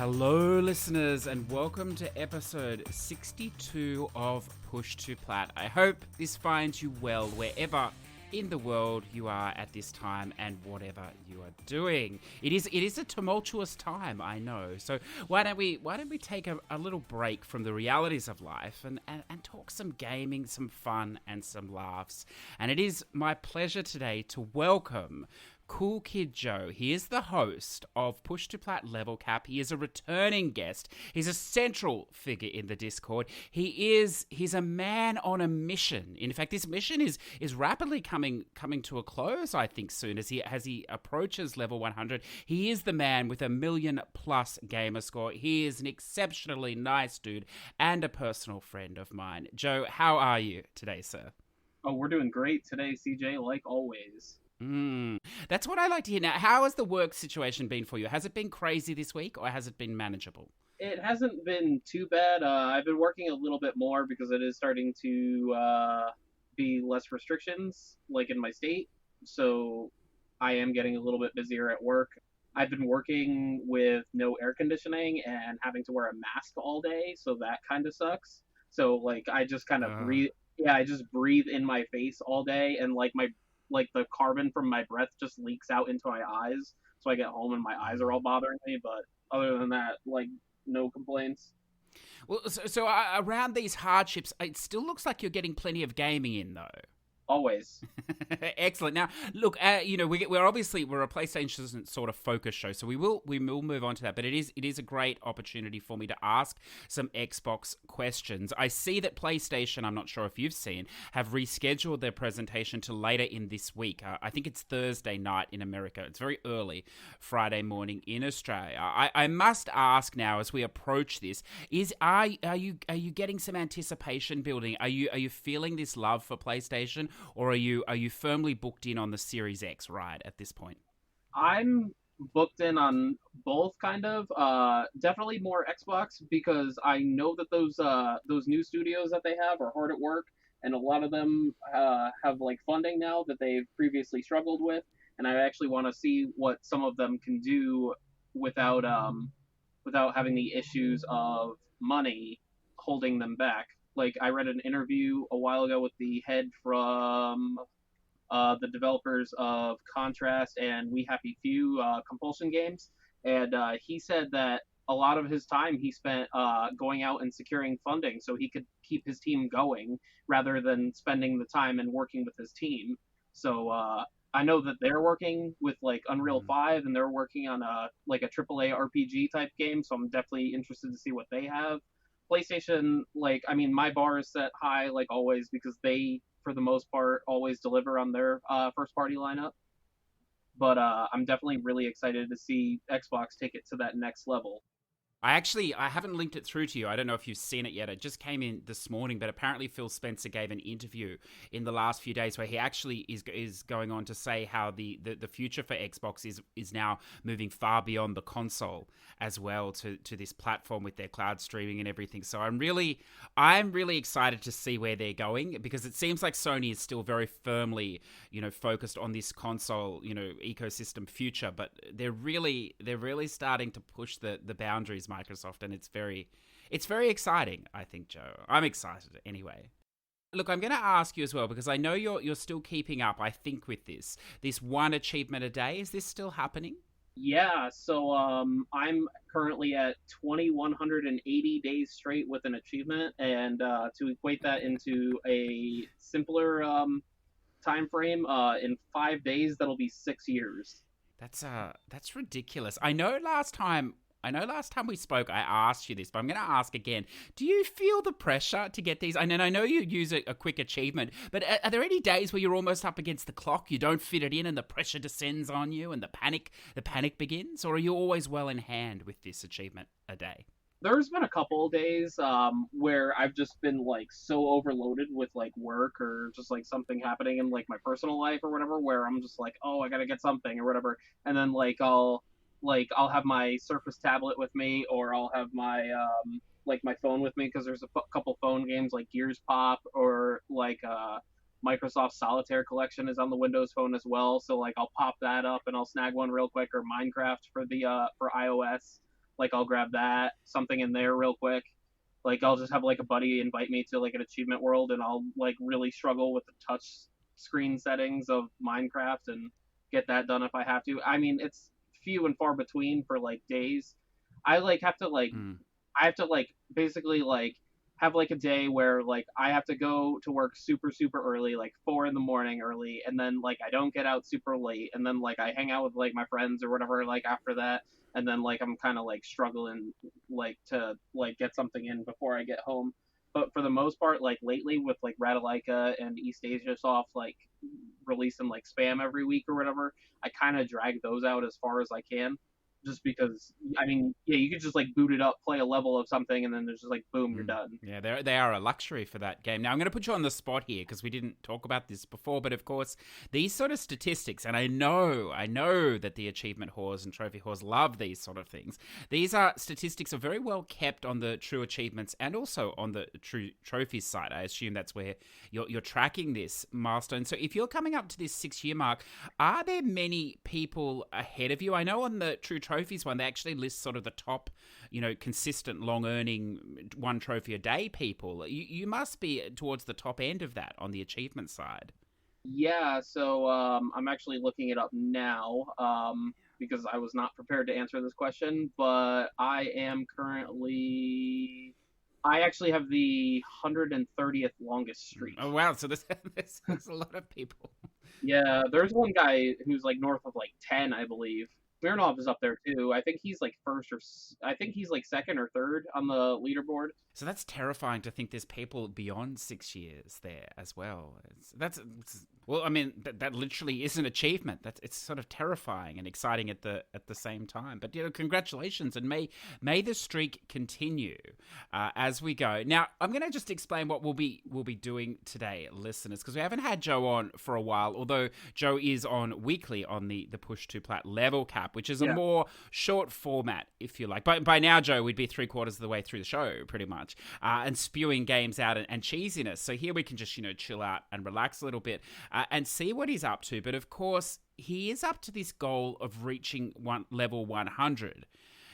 Hello, listeners, and welcome to episode 62 of Push2Plat. I hope this finds you well wherever in the world you are at this time and whatever you are doing. It is a tumultuous time, I know. So why don't we take a little break from the realities of life and talk some gaming, some fun, and some laughs. And it is my pleasure today to welcome CoolKidJoe. He is the host of Push2Plat Level Cap. He is a returning guest. He's a central figure in the Discord. He's a man on a mission. In fact, this mission is rapidly coming to a close, I think, soon as he approaches level 100. He is the man with 1 million+ gamer score. He is an exceptionally nice dude and a personal friend of mine. Joe, how are you today, sir? Oh, we're doing great today, CJ, like always. That's what I like to hear. Now, how has the work situation been for you? Has it been crazy this week, or has it been manageable? It hasn't been too bad. I've been working a little bit more because it is starting to be less restrictions, like in my state. So I am getting a little bit busier at work. I've been working with no air conditioning and having to wear a mask all day, so that kind of sucks. So like I just kind of breathe. Yeah, I just breathe in my face all day, and like the carbon from my breath just leaks out into my eyes. So I get home and my eyes are all bothering me. But other than that, like, no complaints. Well, so around these hardships, it still looks like you're getting plenty of gaming in, though. Always. Excellent. Now, look, we're a PlayStation sort of focus show, so we will move on to that. But it is a great opportunity for me to ask some Xbox questions. I see that PlayStation, I'm not sure if you've seen, have rescheduled their presentation to later in this week. I think it's Thursday night in America. It's very early Friday morning in Australia. I must ask now, as we approach this, are you getting some anticipation building? Are you feeling this love for PlayStation? Or are you firmly booked in on the Series X ride at this point? I'm booked in on both, kind of. Definitely more Xbox because I know that those new studios that they have are hard at work, and a lot of them have like funding now that they've previously struggled with, and I actually want to see what some of them can do without having the issues of money holding them back. Like I read an interview a while ago with the head from the developers of Contrast and We Happy Few compulsion games, and he said that a lot of his time he spent going out and securing funding so he could keep his team going rather than spending the time and working with his team. So I know that they're working with like Unreal 5 and they're working on a AAA RPG type game, so I'm definitely interested to see what they have. PlayStation, like, I mean, my bar is set high, like always, because they, for the most part, always deliver on their first party lineup. But I'm definitely really excited to see Xbox take it to that next level. I haven't linked it through to you. I don't know if you've seen it yet. It just came in this morning, but apparently Phil Spencer gave an interview in the last few days where he actually is going on to say how the future for Xbox is now moving far beyond the console as well to this platform with their cloud streaming and everything. So I'm really excited to see where they're going, because it seems like Sony is still very firmly, focused on this console, ecosystem future, but they're really starting to push the boundaries, Microsoft, and it's very exciting, I think, Joe. I'm excited anyway. Look, I'm going to ask you as well, because I know you're still keeping up, I think, with this one achievement a day. Is this still happening? Yeah, so I'm currently at 2,180 days straight with an achievement, and to equate that into a simpler time frame, in 5 days that'll be 6 years. That's ridiculous. I know last time we spoke, I asked you this, but I'm going to ask again. Do you feel the pressure to get these? And I know you use a quick achievement, but are there any days where you're almost up against the clock, you don't fit it in, and the pressure descends on you, and the panic begins? Or are you always well in hand with this achievement a day? There's been a couple of days where I've just been like so overloaded with like work or just like something happening in like my personal life or whatever, where I'm just like, oh, I gotta get something or whatever, and then I'll have my Surface tablet with me, or I'll have my my phone with me, because there's a couple phone games like Gears Pop, or Microsoft Solitaire Collection is on the Windows Phone as well. So like I'll pop that up and I'll snag one real quick, or Minecraft for the for iOS. like I'll grab that, something in there real quick. Like I'll just have like a buddy invite me to like an achievement world, and I'll like really struggle with the touch screen settings of Minecraft and get that done if I have to. I mean, it's few and far between for like days. I like have to like I have to like basically like have like a day where like I have to go to work super early, like 4 in the morning early, and then like I don't get out super late, and then like I hang out with like my friends or whatever like after that, and then like I'm kind of like struggling like to like get something in before I get home. But for the most part, like lately with like Radalaika and East Asia Soft like releasing like spam every week or whatever, I kind of drag those out as far as I can, just because I mean, yeah, you could just like boot it up, play a level of something, and then there's just like boom, you're done. Yeah, they are a luxury for that game. Now I'm going to put you on the spot here because we didn't talk about this before, but of course these sort of statistics, and I know that the achievement whores and trophy whores love these sort of things. These are statistics are very well kept on the true achievements and also on the true trophies side. I assume that's where you're tracking this milestone. So if you're coming up to this 6-year mark, are there many people ahead of you? I know on the true trophies one, they actually list sort of the top, consistent, long-earning, one trophy a day people. You must be towards the top end of that on the achievement side. Yeah, so I'm actually looking it up now because I was not prepared to answer this question, but I actually have the 130th longest streak. Oh, wow. So there's a lot of people. Yeah, there's one guy who's like north of like 10, I believe. Smirnov is up there too. I think he's like I think he's like second or third on the leaderboard. So that's terrifying to think there's people beyond 6 years there as well. Well, I mean, that literally is an achievement. It's sort of terrifying and exciting at the same time. But congratulations, and may the streak continue as we go. Now, I'm going to just explain what we'll be doing today, listeners, because we haven't had Joe on for a while. Although Joe is on weekly on the Push2Plat Level Cap, which is a more short format, if you like. By now, Joe, we'd be 3/4 of the way through the show, pretty much, and spewing games out and cheesiness. So here we can just chill out and relax a little bit. And see what he's up to. But of course, he is up to this goal of reaching level 100.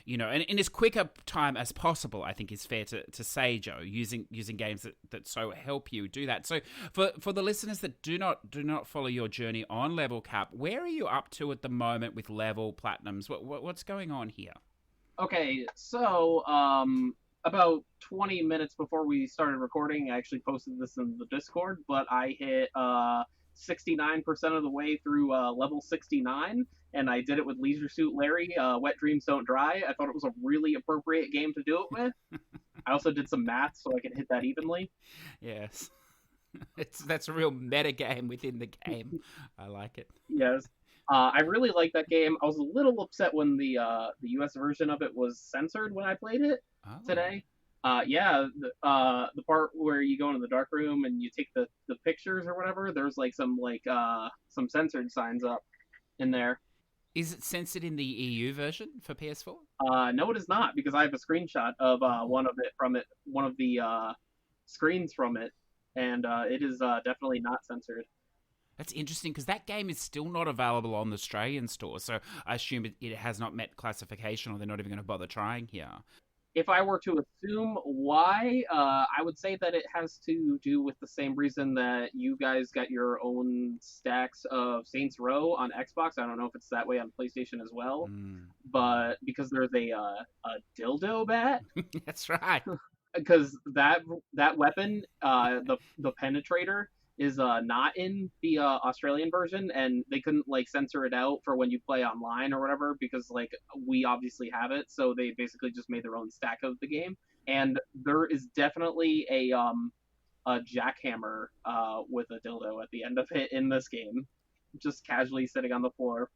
And in as quick a time as possible, I think is fair to say, Joe, using games that so help you do that. So for the listeners that do not follow your journey on Level Cap, where are you up to at the moment with level platinums? What's going on here? Okay, so about 20 minutes before we started recording, I actually posted this in the Discord, but I hit 69% of the way through level 69, and I did it with Leisure Suit Larry, Wet Dreams Don't Dry. I thought it was a really appropriate game to do it with. I also did some math so I could hit that evenly. Yes. That's a real meta game within the game. I like it. Yes. I really like that game. I was a little upset when the US version of it was censored when I played it today. The part where you go into the dark room and you take the pictures or whatever, there's like some censored signs up in there. Is it censored in the EU version for PS4? No, it is not, because I have a screenshot of one of the screens from it, and it is definitely not censored. That's interesting, because that game is still not available on the Australian store, so I assume it has not met classification, or they're not even going to bother trying here. If I were to assume why, I would say that it has to do with the same reason that you guys got your own stacks of Saints Row on Xbox. I don't know if it's that way on PlayStation as well, but because there's a dildo bat. That's right. Because that weapon, the penetrator, is not in the Australian version, and they couldn't censor it out for when you play online or whatever, because we obviously have it, so they basically just made their own stack of the game. And there is definitely a jackhammer with a dildo at the end of it in this game, just casually sitting on the floor.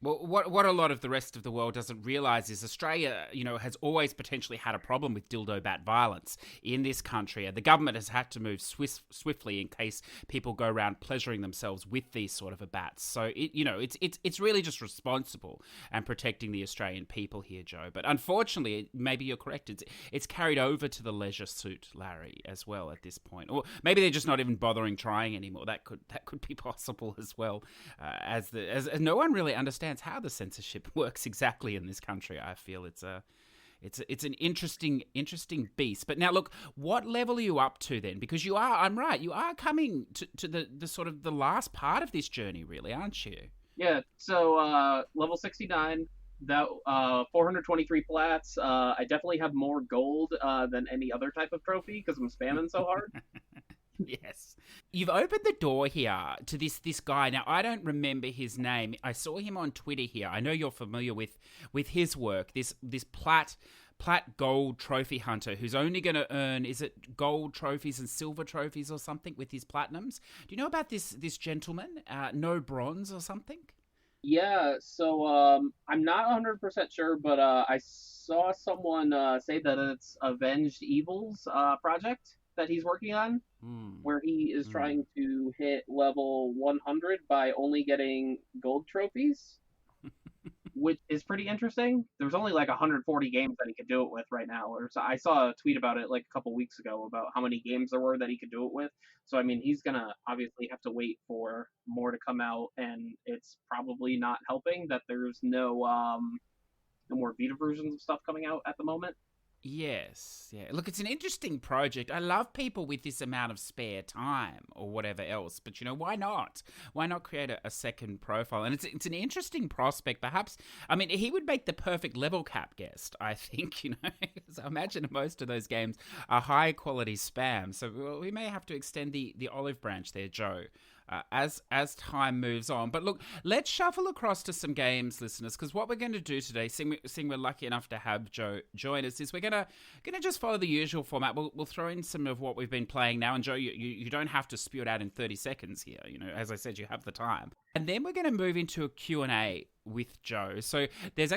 Well, what a lot of the rest of the world doesn't realise is Australia, has always potentially had a problem with dildo bat violence in this country. The government has had to move swiftly in case people go around pleasuring themselves with these sort of a bats. So it's really just responsible and protecting the Australian people here, Joe. But unfortunately, maybe you're correct. It's carried over to the leisure suit, Larry, as well at this point, or maybe they're just not even bothering trying anymore. That could be possible as well, as no one really understands how the censorship works exactly in this country. I feel it's It's an interesting beast. But now look, what level are you up to then? Because I'm right, you are coming to the sort of the last part of this journey, really, aren't you? Yeah, so level 69, that 423 plats. I definitely have more gold than any other type of trophy because I'm spamming so hard. Yes. You've opened the door here to this guy. Now, I don't remember his name. I saw him on Twitter here. I know you're familiar with his work. This plat gold trophy hunter who's only going to earn, is it gold trophies and silver trophies or something with his platinums? Do you know about this gentleman? No bronze or something? Yeah, so I'm not 100% sure, but I saw someone say that it's Avenged Evil's project that he's working on, Mm, where he is mm. trying to hit level 100 by only getting gold trophies, which is pretty interesting. There's only like 140 games that he could do it with right now. Or so I saw a tweet about it like a couple weeks ago about how many games there were that he could do it with. So I mean, he's gonna obviously have to wait for more to come out, and it's probably not helping that there's no more beta versions of stuff coming out at the moment. Yes, yeah. Look, it's an interesting project. I love people with this amount of spare time or whatever else. But why not? Why not create a second profile? And it's an interesting prospect. Perhaps, I mean, he would make the perfect level cap guest. I think 'cause I imagine most of those games are high quality spam. So we may have to extend the olive branch there, Joe. As time moves on. But look, let's shuffle across to some games, listeners, because what we're going to do today, seeing we're lucky enough to have Joe join us, is we're gonna just follow the usual format. We'll throw in some of what we've been playing now, and Joe, you don't have to spew it out in 30 seconds here. As I said, you have the time, and then we're going to move into a Q&A with Joe. So there's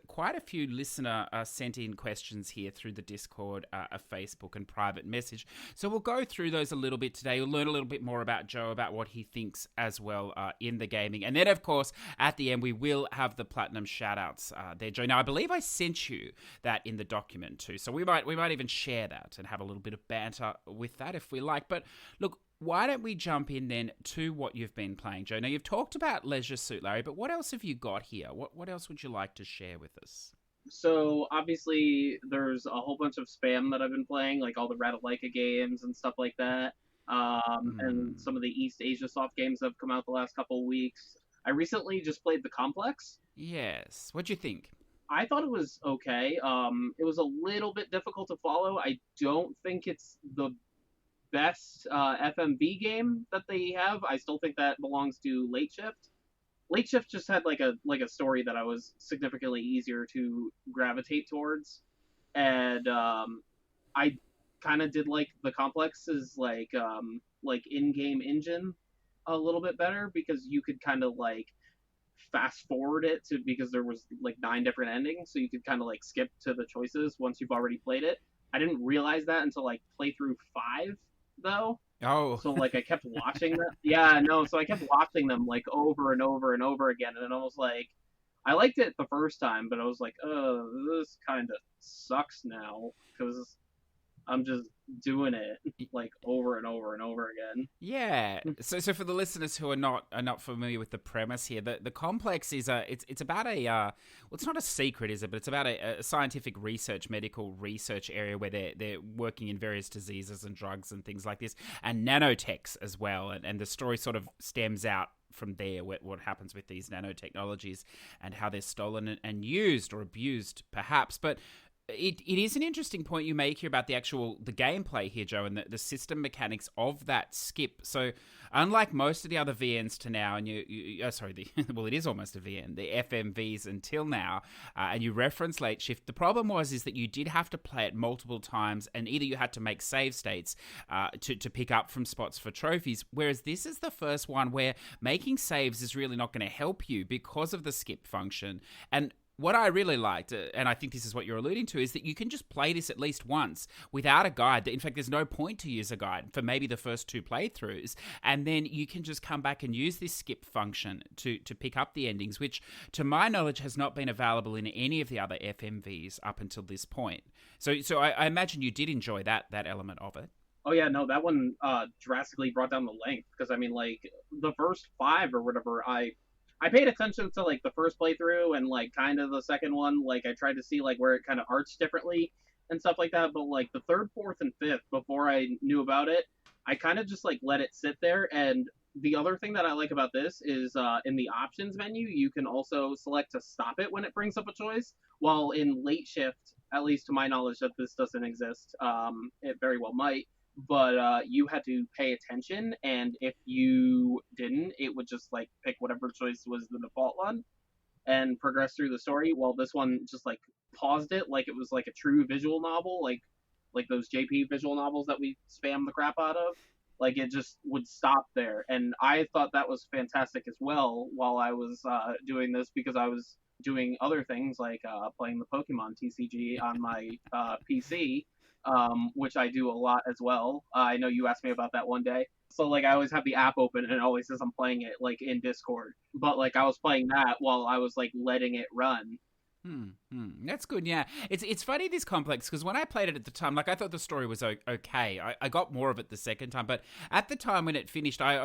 quite a few listener sent in questions here through the Discord, Facebook, and private message. So we'll go through those a little bit today. We'll learn a little bit more about Joe, about what he thinks as well in the gaming. And then, of course, at the end, we will have the platinum shoutouts there, Joe. Now, I believe I sent you that in the document too. So we might even share that and have a little bit of banter with that if we like. But look, why don't we jump in then to what you've been playing, Joe? Now, you've talked about Leisure Suit Larry, but what else have you got here? What else would you like to share with us? So obviously there's a whole bunch of spam that I've been playing, like all the Ratalaika games and stuff like that. And Hmm. some of the East Asia soft games that have come out the last couple of weeks. I recently just played the Complex. Yes. What'd you think? I thought it was okay. It was a little bit difficult to follow. I don't think it's the best FMV game that they have. I still think that belongs to Late Shift. Late Shift just had like a story that I was significantly easier to gravitate towards, and I kind of did like the Complex's like in-game engine a little bit better because you could kind of like fast forward it to because there was like 9 different endings, so you could kind of like skip to the choices once you've already played it. I didn't realize that until like playthrough 5 though. Oh. So like I kept watching them. Yeah, no, so I kept watching them like over and over and over again, and I was like, I liked it the first time, but I was like, oh, this kind of sucks now because I'm just doing it like over and over and over again. Yeah. So for the listeners who are not familiar with the premise here, the complex is it's about a well, it's not a secret, is it? But it's about a scientific research, medical research area where they're working in various diseases and drugs and things like this, and nanotechs as well. And the story sort of stems out from there, what happens with these nanotechnologies and how they're stolen and used or abused, perhaps. But it is an interesting point you make here about the gameplay here, Joe, and the system mechanics of that skip. So, unlike most of the other VNs to now, and well, it is almost a VN, the FMVs until now, and you reference Late Shift. The problem is that you did have to play it multiple times, and either you had to make save states to pick up from spots for trophies, whereas this is the first one where making saves is really not going to help you because of the skip function. And what I really liked, and I think this is what you're alluding to, is that you can just play this at least once without a guide. In fact, there's no point to use a guide for maybe the first 2 playthroughs, and then you can just come back and use this skip function to pick up the endings, which, to my knowledge, has not been available in any of the other FMVs up until this point. So I imagine you did enjoy that element of it. Oh yeah, no, that one drastically brought down the length because I mean, like the first 5 or whatever, I I paid attention to like the first playthrough and like kind of the second one. Like I tried to see like where it kind of arts differently and stuff like that. But like the third, fourth, and fifth, before I knew about it, I kind of just like let it sit there. And the other thing that I like about this is in the options menu, you can also select to stop it when it brings up a choice. While in late shift, at least to my knowledge, that this doesn't exist. It very well might, but you had to pay attention, and if you didn't, it would just like pick whatever choice was the default one and progress through the story. While this one just like paused it like it was like a true visual novel, like those JP visual novels that we spam the crap out of. Like it just would stop there, and I thought that was fantastic as well. While I was doing this, because I was doing other things like playing the Pokemon TCG on my PC, which I do a lot as well. I know you asked me about that one day. So like I always have the app open and it always says I'm playing it like in Discord. But like I was playing that while I was like letting it run. That's good. Yeah, it's funny, this complex, because when I played it at the time, like I thought the story was okay. I got more of it the second time, but at the time when it finished, I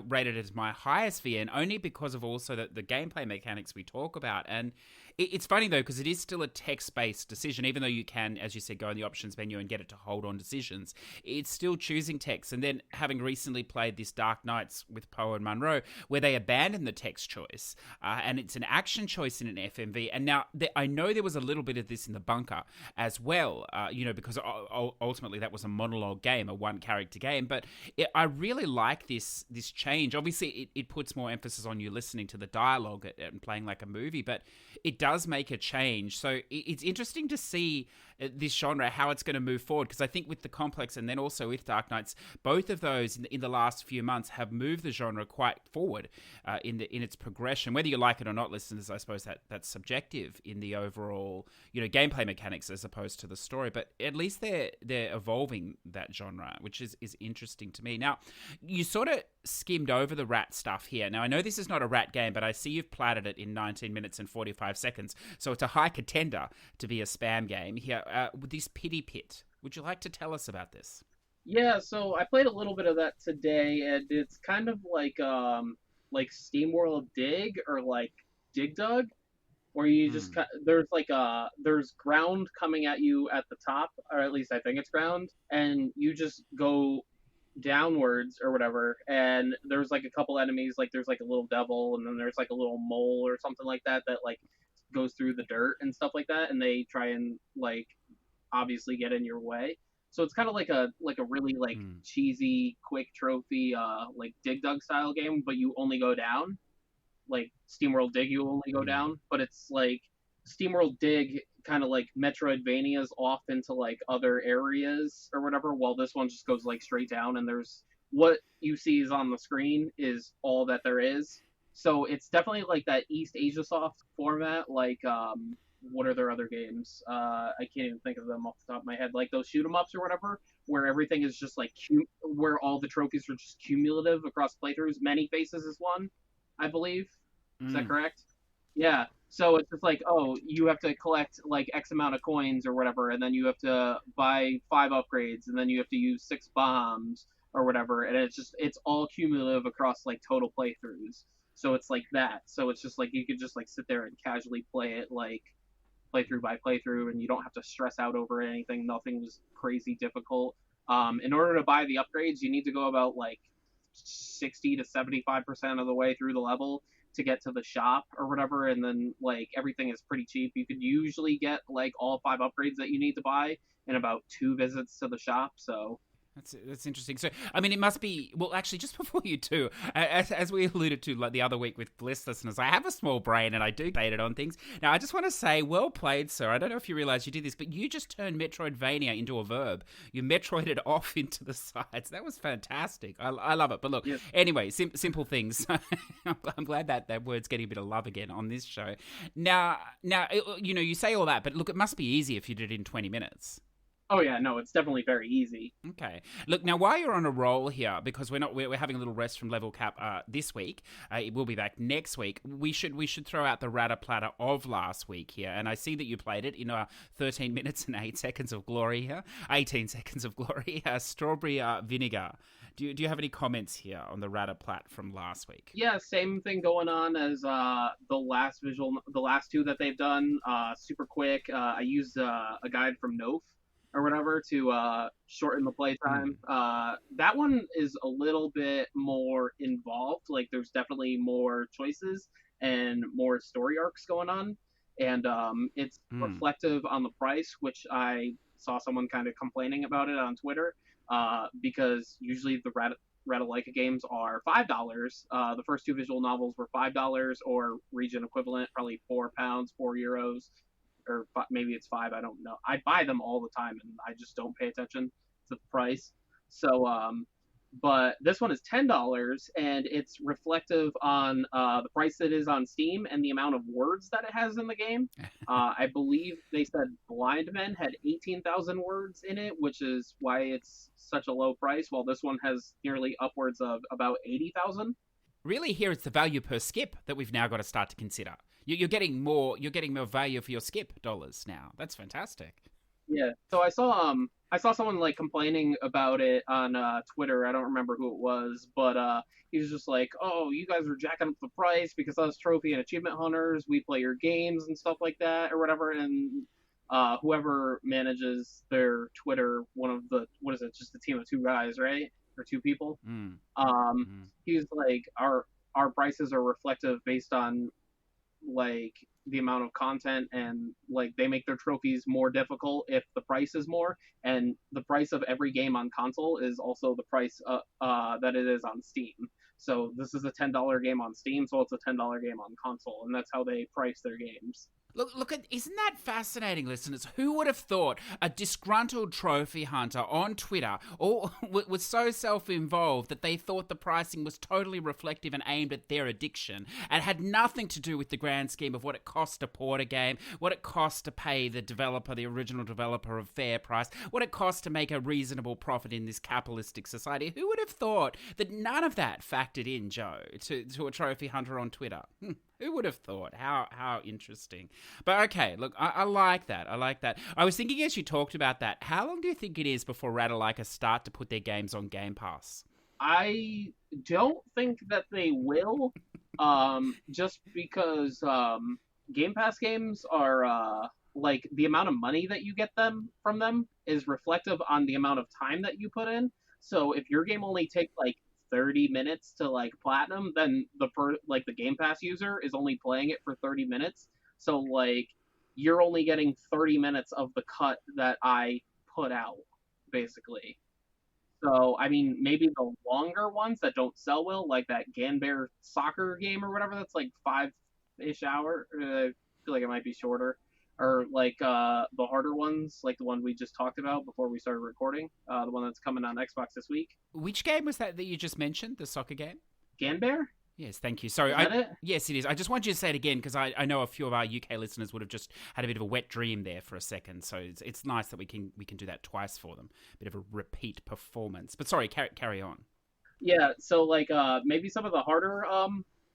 rated it as my highest VN, only because of also the gameplay mechanics we talk about. And it's funny though, because it is still a text-based decision, even though you can, as you said, go in the options menu and get it to hold on decisions. It's still choosing text. And then having recently played this Dark Knights with Poe and Munro, where they abandoned the text choice, and it's an action choice in an FMV. And now I know there was a little bit of this in the Bunker as well, because ultimately that was a monologue game, a one-character game. But I really like this change. Obviously, it puts more emphasis on you listening to the dialogue and playing like a movie, but it does make a change. So it's interesting to see this genre, how it's going to move forward, because I think with the complex and then also with Dark Knights, both of those in the last few months have moved the genre quite forward in its progression. Whether you like it or not, listeners, I suppose that's subjective in the overall gameplay mechanics as opposed to the story, but at least they're evolving that genre, which is interesting to me. Now, you sort of skimmed over the rat stuff here. Now, I know this is not a rat game, but I see you've platted it in 19 minutes and 45 seconds, so it's a high contender to be a spam game here. With this Pity Pit, would you like to tell us about this? Yeah, so I played a little bit of that today, and it's kind of like SteamWorld Dig or like Dig Dug, where you just there's ground coming at you at the top, or at least I think it's ground, and you just go downwards or whatever, and there's like a couple enemies, like there's like a little devil, and then there's like a little mole or something like that like goes through the dirt and stuff like that, and they try and like obviously get in your way. So it's kind of like a really like cheesy quick trophy like Dig Dug style game, but you only go down. Like SteamWorld Dig, you only go down, but it's like SteamWorld Dig kind of like Metroidvanias off into like other areas or whatever, while this one just goes like straight down, and there's what you see is on the screen is all that there is. So it's definitely like that East Asia Soft format, like what are their other games? I can't even think of them off the top of my head. Like those shoot 'em ups or whatever, where everything is just like where all the trophies are just cumulative across playthroughs. Many Faces is one, I believe. Is that correct? Yeah. So it's just like, oh, you have to collect like X amount of coins or whatever, and then you have to buy 5 upgrades, and then you have to use 6 bombs or whatever, and it's all cumulative across like total playthroughs. So it's like that. So it's just like you could just like sit there and casually play it like playthrough by playthrough, and you don't have to stress out over anything. Nothing was crazy difficult. In order to buy the upgrades, you need to go about like 60 to 75% of the way through the level to get to the shop or whatever, and then like everything is pretty cheap. You could usually get like all 5 upgrades that you need to buy in about 2 visits to the shop. So that's interesting. So, I mean, it must be... Well, actually, just before you do, as we alluded to like the other week with Bliss listeners, I have a small brain and I do debate it on things. Now, I just want to say, well played, sir. I don't know if you realize you did this, but you just turned Metroidvania into a verb. You Metroided off into the sides. That was fantastic. I love it. But look, anyway, simple things. I'm glad that word's getting a bit of love again on this show. Now, you say all that, but look, it must be easy if you did it in 20 minutes. Oh yeah, no, it's definitely very easy. Okay. Look, now while you're on a roll here, because we're having a little rest from Level Cap this week, it will be back next week. We should throw out the Rata Platter of last week here, and I see that you played it in 13 minutes and 8 seconds of glory here, 18 seconds of glory. Strawberry vinegar. Do you have any comments here on the Rata Plat from last week? Yeah, same thing going on as the last two that they've done. Super quick. I used a guide from Nof or whatever to shorten the playtime. Mm. That one is a little bit more involved. Like there's definitely more choices and more story arcs going on, and it's Mm. reflective on the price, which I saw someone kind of complaining about it on Twitter. Because usually the Ratalaika games are $5. The first two visual novels were $5, or region equivalent, probably £4, €4, or maybe it's five. I don't know. I buy them all the time, and I just don't pay attention to the price. So, but this one is $10, and it's reflective on the price it is on Steam and the amount of words that it has in the game. I believe they said Blind Men had 18,000 words in it, which is why it's such a low price, while this one has nearly upwards of about 80,000. Really, here it's the value per skip that we've now got to start to consider. You're getting more. You're getting more value for your skip dollars now. That's fantastic. Yeah. So I saw someone like complaining about it on Twitter. I don't remember who it was, but he was just like, "Oh, you guys are jacking up the price because us trophy and achievement hunters, we play your games and stuff like that or whatever." And whoever manages their Twitter, one of the what is it? Just a team of two guys, right? Or two people. Mm. Um, Mm. he was like, "Our prices are reflective based on like the amount of content, and like they make their trophies more difficult if the price is more, and the price of every game on console is also the price that it is on Steam. So this is a $10 game on Steam, so it's a $10 game on console, and that's how they price their games." Look at, isn't that fascinating, listeners? Who would have thought a disgruntled trophy hunter on Twitter was so self-involved that they thought the pricing was totally reflective and aimed at their addiction and had nothing to do with the grand scheme of what it costs to port a game, what it costs to pay the developer, the original developer, a fair price, what it costs to make a reasonable profit in this capitalistic society. Who would have thought that none of that factored in, Joe, to a trophy hunter on Twitter? Who would have thought? How interesting. But okay, look, I like that. I like that. I was thinking as you talked about that, how long do you think it is before Ratalaika start to put their games on Game Pass? I don't think that they will, just because Game Pass games are like the amount of money that you get them from them is reflective on the amount of time that you put in. So if your game only takes like 30 minutes to like platinum, then the Game Pass user is only playing it for 30 minutes. So like you're only getting 30 minutes of the cut that I put out, basically. So, I mean, maybe the longer ones that don't sell well, like that Ganbear soccer game or whatever, that's like 5-ish hour. I feel like it might be shorter. Or like the harder ones, like the one we just talked about before we started recording, the one that's coming on Xbox this week. Which game was that you just mentioned? The soccer game? Ganbear? Yes, thank you. Sorry, Is that it? yes, it is. I just want you to say it again because I know a few of our UK listeners would have just had a bit of a wet dream there for a second. So it's nice that we can do that twice for them. Bit of a repeat performance. But sorry, carry on. Yeah, so like maybe some of the harder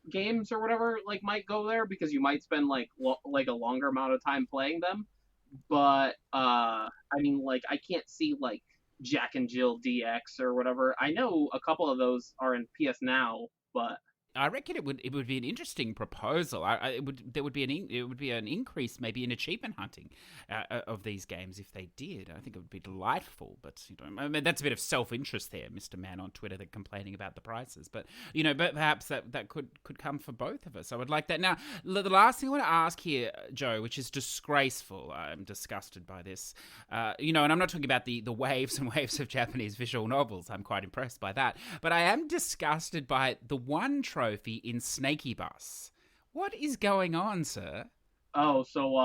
games or whatever like might go there because you might spend like a longer amount of time playing them. But I mean, like I can't see like Jack and Jill DX or whatever. I know a couple of those are in PS Now, but I reckon it would be an interesting proposal. It would be an increase maybe in achievement hunting of these games if they did. I think it would be delightful. But I mean, that's a bit of self interest there, Mr. Man on Twitter, that complaining about the prices. But but perhaps that could come for both of us. I would like that. Now, the last thing I want to ask here, Joe, which is disgraceful. I'm disgusted by this. And I'm not talking about the waves and waves of Japanese visual novels. I'm quite impressed by that. But I am disgusted by the one trophy in Snaky Bus. What is going on, sir? oh, so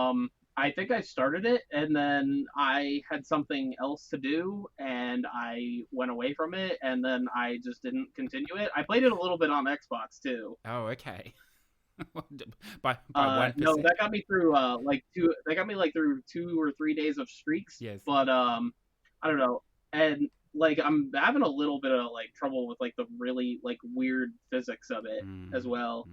I think I started it and then I had something else to do and I went away from it and then I just didn't continue it. I played it a little bit on Xbox too. Oh, okay. by 1%. No, that got me through like two. That got me like through 2 or 3 days of streaks. Yes. But I don't know. And like I'm having a little bit of like trouble with like the really like weird physics of it as well.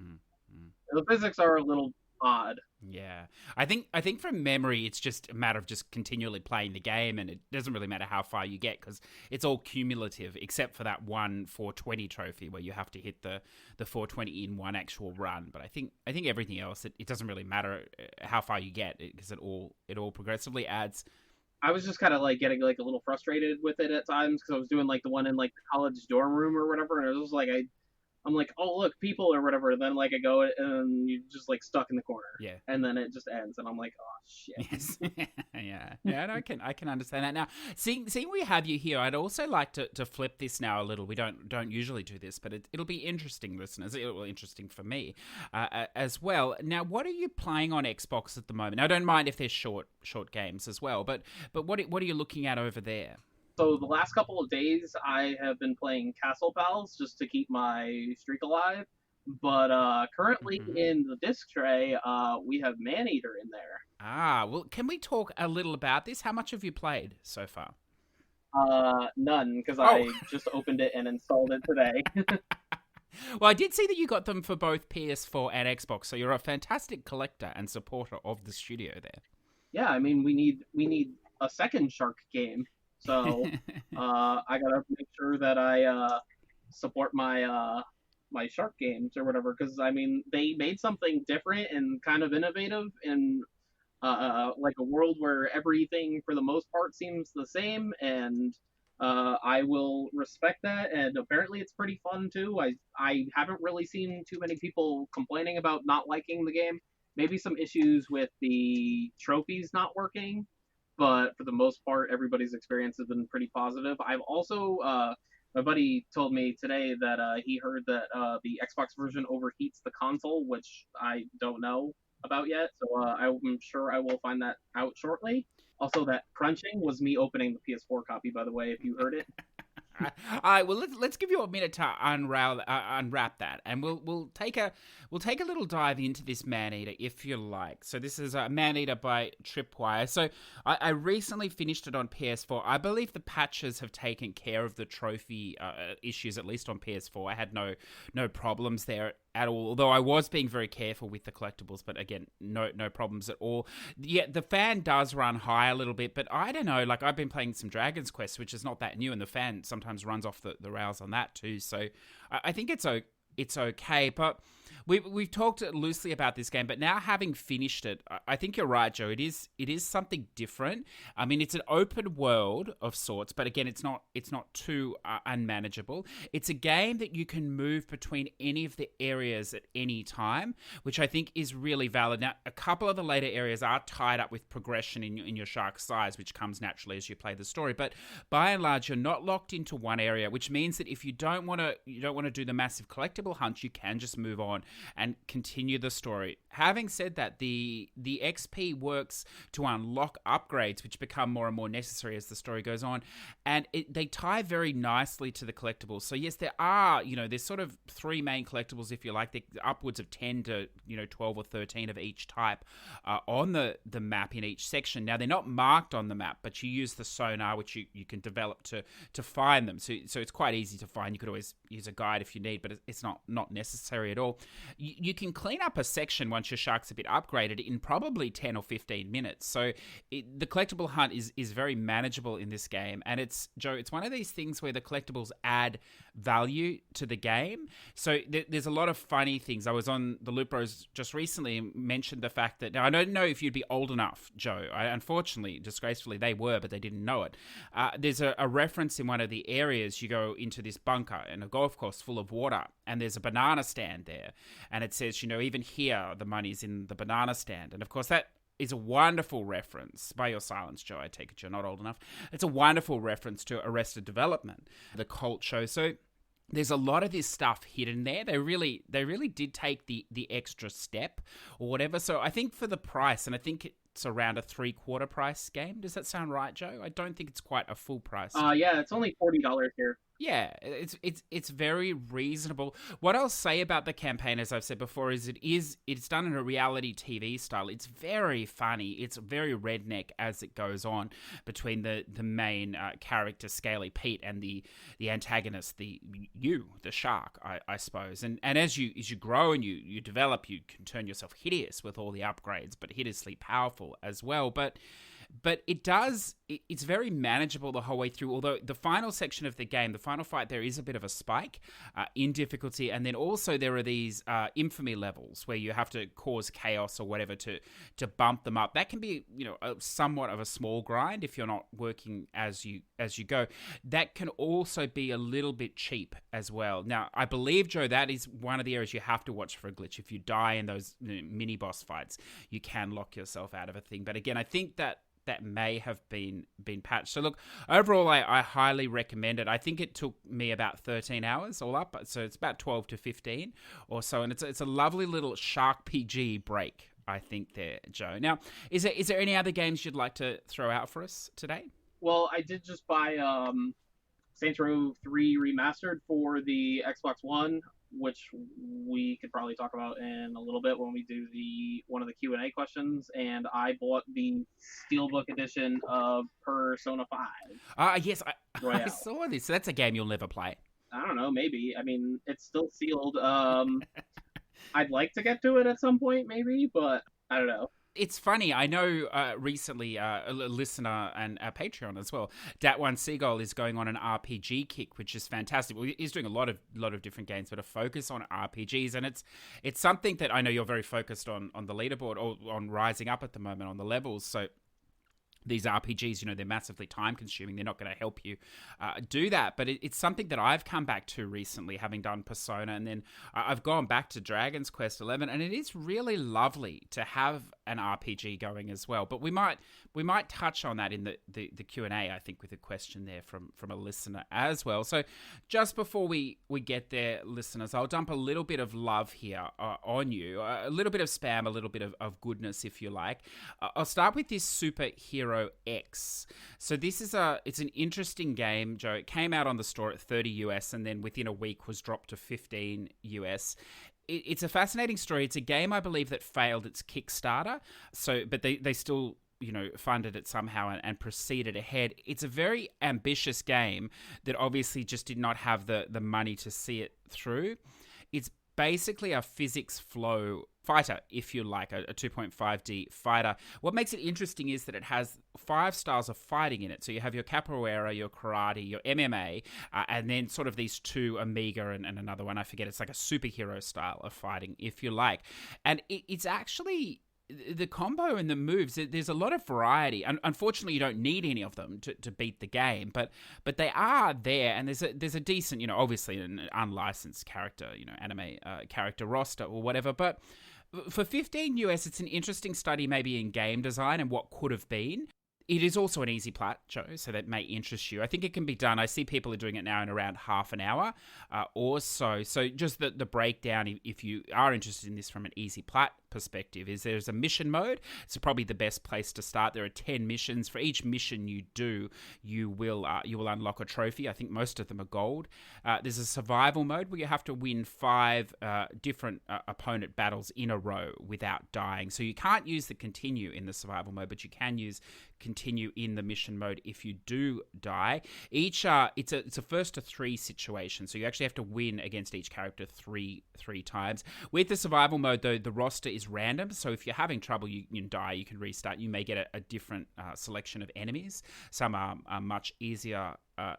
The physics are a little odd. Yeah, I think from memory, it's just a matter of just continually playing the game, and it doesn't really matter how far you get because it's all cumulative, except for that one 420 trophy where you have to hit the 420 in one actual run. But I think everything else, it doesn't really matter how far you get because it all progressively adds. I was just kind of like getting like a little frustrated with it at times because I was doing like the one in like the college dorm room or whatever, and it was like I'm like, oh look, people or whatever. And then like I go and you just like stuck in the corner. Yeah. And then it just ends, and I'm like, oh shit. Yes. Yeah. And I can understand that. Now, seeing we have you here, I'd also like to flip this now a little. We don't usually do this, but it'll be interesting, listeners. It'll be interesting for me as well. Now, what are you playing on Xbox at the moment? Now, I don't mind if they're short games as well, but what are you looking at over there? So the last couple of days, I have been playing Castle Pals just to keep my streak alive. But currently in the disc tray, we have Maneater in there. Ah, well, can we talk a little about this? How much have you played so far? None, because I just opened it and installed it today. Well, I did see that you got them for both PS4 and Xbox, so you're a fantastic collector and supporter of the studio there. Yeah, I mean, we need a second Shark game. So I gotta make sure that I support my my Shark games or whatever, because I mean they made something different and kind of innovative in like a world where everything for the most part seems the same, and I will respect that. And apparently it's pretty fun too. I haven't really seen too many people complaining about not liking the game. Maybe some issues with the trophies not working, but for the most part, everybody's experience has been pretty positive. I've also, my buddy told me today that he heard that the Xbox version overheats the console, which I don't know about yet. So I'm sure I will find that out shortly. Also, that crunching was me opening the PS4 copy, by the way, if you heard it. All right, well let's give you a minute to unwrap that, and we'll take a little dive into this Maneater if you like. So this is a Maneater by Tripwire. So I recently finished it on PS4. I believe the patches have taken care of the trophy issues, at least on PS4. I had no problems there at all, although I was being very careful with the collectibles, but again, no problems at all. Yeah, the fan does run high a little bit, but I don't know, like I've been playing some Dragon's Quest, which is not that new, and the fan sometimes runs off the rails on that too, so I think it's okay, but we've talked loosely about this game, but now having finished it, I think you're right, Joe. It is something different. I mean, it's an open world of sorts, but again, it's not too unmanageable. It's a game that you can move between any of the areas at any time, which I think is really valid. Now, a couple of the later areas are tied up with progression in your shark size, which comes naturally as you play the story. But by and large, you're not locked into one area, which means that if you don't want to do the massive collectible hunt, you can just move on and continue the story. Having said that, the XP works to unlock upgrades, which become more and more necessary as the story goes on, and they tie very nicely to the collectibles. So yes, there are, there's sort of three main collectibles, if you like. They're upwards of 10 to 12 or 13 of each type on the map in each section. Now, they're not marked on the map, but you use the sonar, which you can develop to find them. So it's quite easy to find. You could always use a guide if you need, but it's not necessary at all. You can clean up a section once your shark's a bit upgraded in probably 10 or 15 minutes. So the collectible hunt is very manageable in this game. And it's one of these things where the collectibles add value to the game. So there's a lot of funny things. I was on the Loop Bros just recently and mentioned the fact that, now I don't know if you'd be old enough, Joe. Unfortunately, disgracefully, they were, but they didn't know it. There's a reference in one of the areas. You go into this bunker in a golf course full of water, and there's a banana stand there. And it says, even here, the money's in the banana stand. And of course, that is a wonderful reference. By your silence, Joe, I take it you're not old enough. It's a wonderful reference to Arrested Development, the cult show. So there's a lot of this stuff hidden there. They really did take the extra step or whatever. So I think for the price, and I think it's around a 3/4 price game. Does that sound right, Joe? I don't think it's quite a full price. Yeah, it's only $40 here. Yeah, it's very reasonable. What I'll say about the campaign, as I've said before, is it's done in a reality TV style. It's very funny. It's very redneck as it goes on between the main character Scaly Pete and the antagonist, the shark, I suppose. And as you grow and you develop, you can turn yourself hideous with all the upgrades, but hideously powerful as well. But it's very manageable the whole way through, although the final section of the game, the final fight, there is a bit of a spike in difficulty, and then also there are these infamy levels where you have to cause chaos or whatever to bump them up. That can be, somewhat of a small grind if you're not working as you go. That can also be a little bit cheap as well. Now, I believe, Joe, that is one of the areas you have to watch for a glitch. If you die in those mini boss fights, you can lock yourself out of a thing. But again, I think that may have been patched. So look, overall, I highly recommend it. I think it took me about 13 hours all up, so it's about 12 to 15 or so, and it's a lovely little Shark PG break, I think, there, Joe. Now, is there any other games you'd like to throw out for us today? Well, I did just buy Saints Row 3 Remastered for the Xbox One, which we could probably talk about in a little bit when we do one of the Q&A questions. And I bought the Steelbook edition of Persona 5. Yes, I saw this. So that's a game you'll never play. I don't know, maybe. I mean, it's still sealed. I'd like to get to it at some point, maybe, but I don't know. It's funny. I know recently a listener and a Patreon as well, Dat1 Seagull, is going on an RPG kick, which is fantastic. Well, he's doing a lot of different games, but a focus on RPGs, and it's something that I know you're very focused on the leaderboard, or on rising up at the moment on the levels. So these RPGs, they're massively time consuming. They're not going to help you do that. But it's something that I've come back to recently, having done Persona. And then I've gone back to Dragon's Quest XI. And it is really lovely to have an RPG going as well. But we might touch on that in the Q&A, I think, with a question there from a listener as well. So just before we get there, listeners, I'll dump a little bit of love here on you. A little bit of spam, a little bit of goodness, if you like. I'll start with this Superhero X. So this is it's an interesting game, Joe. It came out on the store at $30 US, and then within a week was dropped to $15 US. It's a fascinating story. It's a game, I believe, that failed its Kickstarter. But they still funded it somehow and proceeded ahead. It's a very ambitious game that obviously just did not have the money to see it through. It's basically a physics flow fighter, if you like, a 2.5D fighter. What makes it interesting is that it has 5 styles of fighting in it. So you have your capoeira, your karate, your MMA, and then sort of these 2 Amiga and another one, I forget. It's like a superhero style of fighting, if you like. And it's actually the combo and the moves, there's a lot of variety. Unfortunately, you don't need any of them to beat the game, but they are there, and there's a decent, obviously an unlicensed character, anime character roster or whatever. But for $15 US, it's an interesting study maybe in game design and what could have been. It is also an easy plat, Joe, so that may interest you. I think it can be done. I see people are doing it now in around half an hour or so. So just the breakdown, if you are interested in this from an easy plat perspective, is there's a mission mode. It's probably the best place to start. There are 10 missions. For each mission you do, you will unlock a trophy. I think most of them are gold. There's a survival mode where you have to win 5 different opponent battles in a row without dying. So you can't use the continue in the survival mode, but you can use continue in the mission mode if you do die. Each it's a first to 3 situation, so you actually have to win against each character three times. With the survival mode, though, the roster is random, so if you're having trouble, you die, you can restart. You may get a different selection of enemies. Some are much easier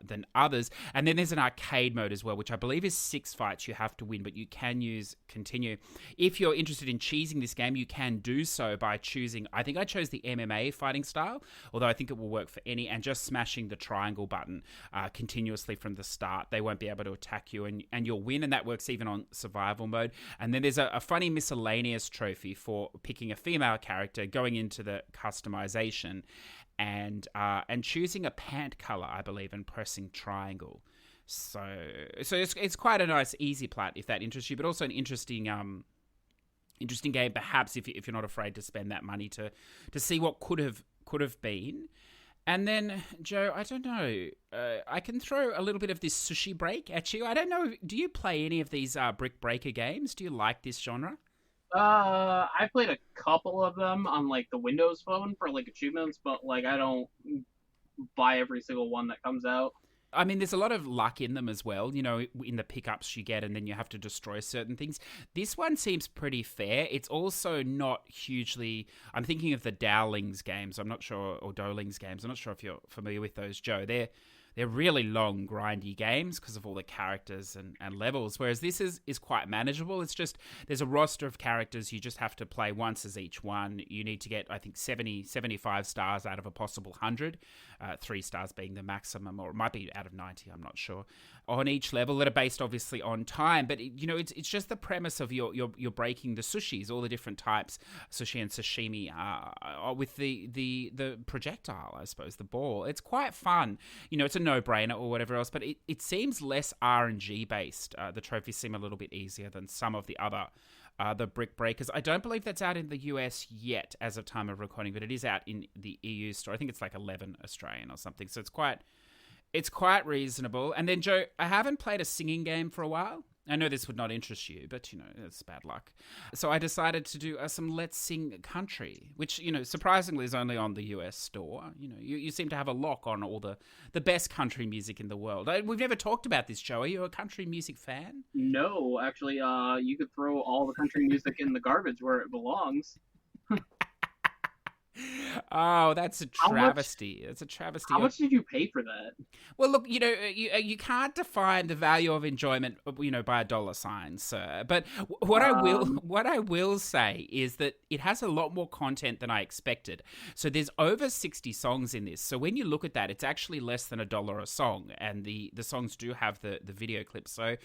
than others. And then there's an arcade mode as well, which I believe is 6 fights you have to win, but you can use continue. If you're interested in cheesing this game, you can do so by choosing, I think I chose the MMA fighting style, although I think it will work for any, and just smashing the triangle button continuously from the start. They won't be able to attack you, and you'll win, and that works even on survival mode. And then there's a funny miscellaneous trophy for picking a female character, going into the customization, and choosing a pant color, I believe, and pressing triangle. So it's quite a nice easy plat if that interests you, but also an interesting game, perhaps if you're not afraid to spend that money to see what could have been. And then, Joe, I don't know. I can throw a little bit of this Sushi Break at you. I don't know. Do you play any of these brick breaker games? Do you like this genre? I played a couple of them on like the Windows Phone for like achievements, but like I don't buy every single one that comes out. I mean, there's a lot of luck in them as well, in the pickups you get, and then you have to destroy certain things. This one seems pretty fair. It's also not hugely. I'm thinking of the Dowlings games. I'm not sure, or Dolings games. I'm not sure if you're familiar with those, Joe. They're really long, grindy games because of all the characters and levels, whereas this is quite manageable. It's just, there's a roster of characters. You just have to play once as each one. You need to get, I think, 75 stars out of a possible 100, 3 stars being the maximum, or it might be out of 90, I'm not sure, on each level that are based, obviously, on time. But, it's just the premise of you're breaking the sushis, all the different types, sushi and sashimi, with the projectile, I suppose, the ball. It's quite fun. It's a no-brainer or whatever else, but it seems less RNG based. The trophies seem a little bit easier than some of the other the brick breakers. I don't believe that's out in the US yet as of time of recording, but it is out in the EU store. I think it's like 11 Australian or something, so it's quite reasonable. And then, Joe, I haven't played a singing game for a while. I know this would not interest you, but, it's bad luck. So I decided to do some Let's Sing Country, which, surprisingly is only on the US store. You seem to have a lock on all the best country music in the world. We've never talked about this, Joe. Are you a country music fan? No, actually, you could throw all the country music in the garbage where it belongs. Oh, that's a travesty. It's a travesty. How much did you pay for that? Well, look, you can't define the value of enjoyment, by a dollar sign, sir. But what I will say is that it has a lot more content than I expected. So there's over 60 songs in this. So when you look at that, it's actually less than $1 a song, and the songs do have the video clips. So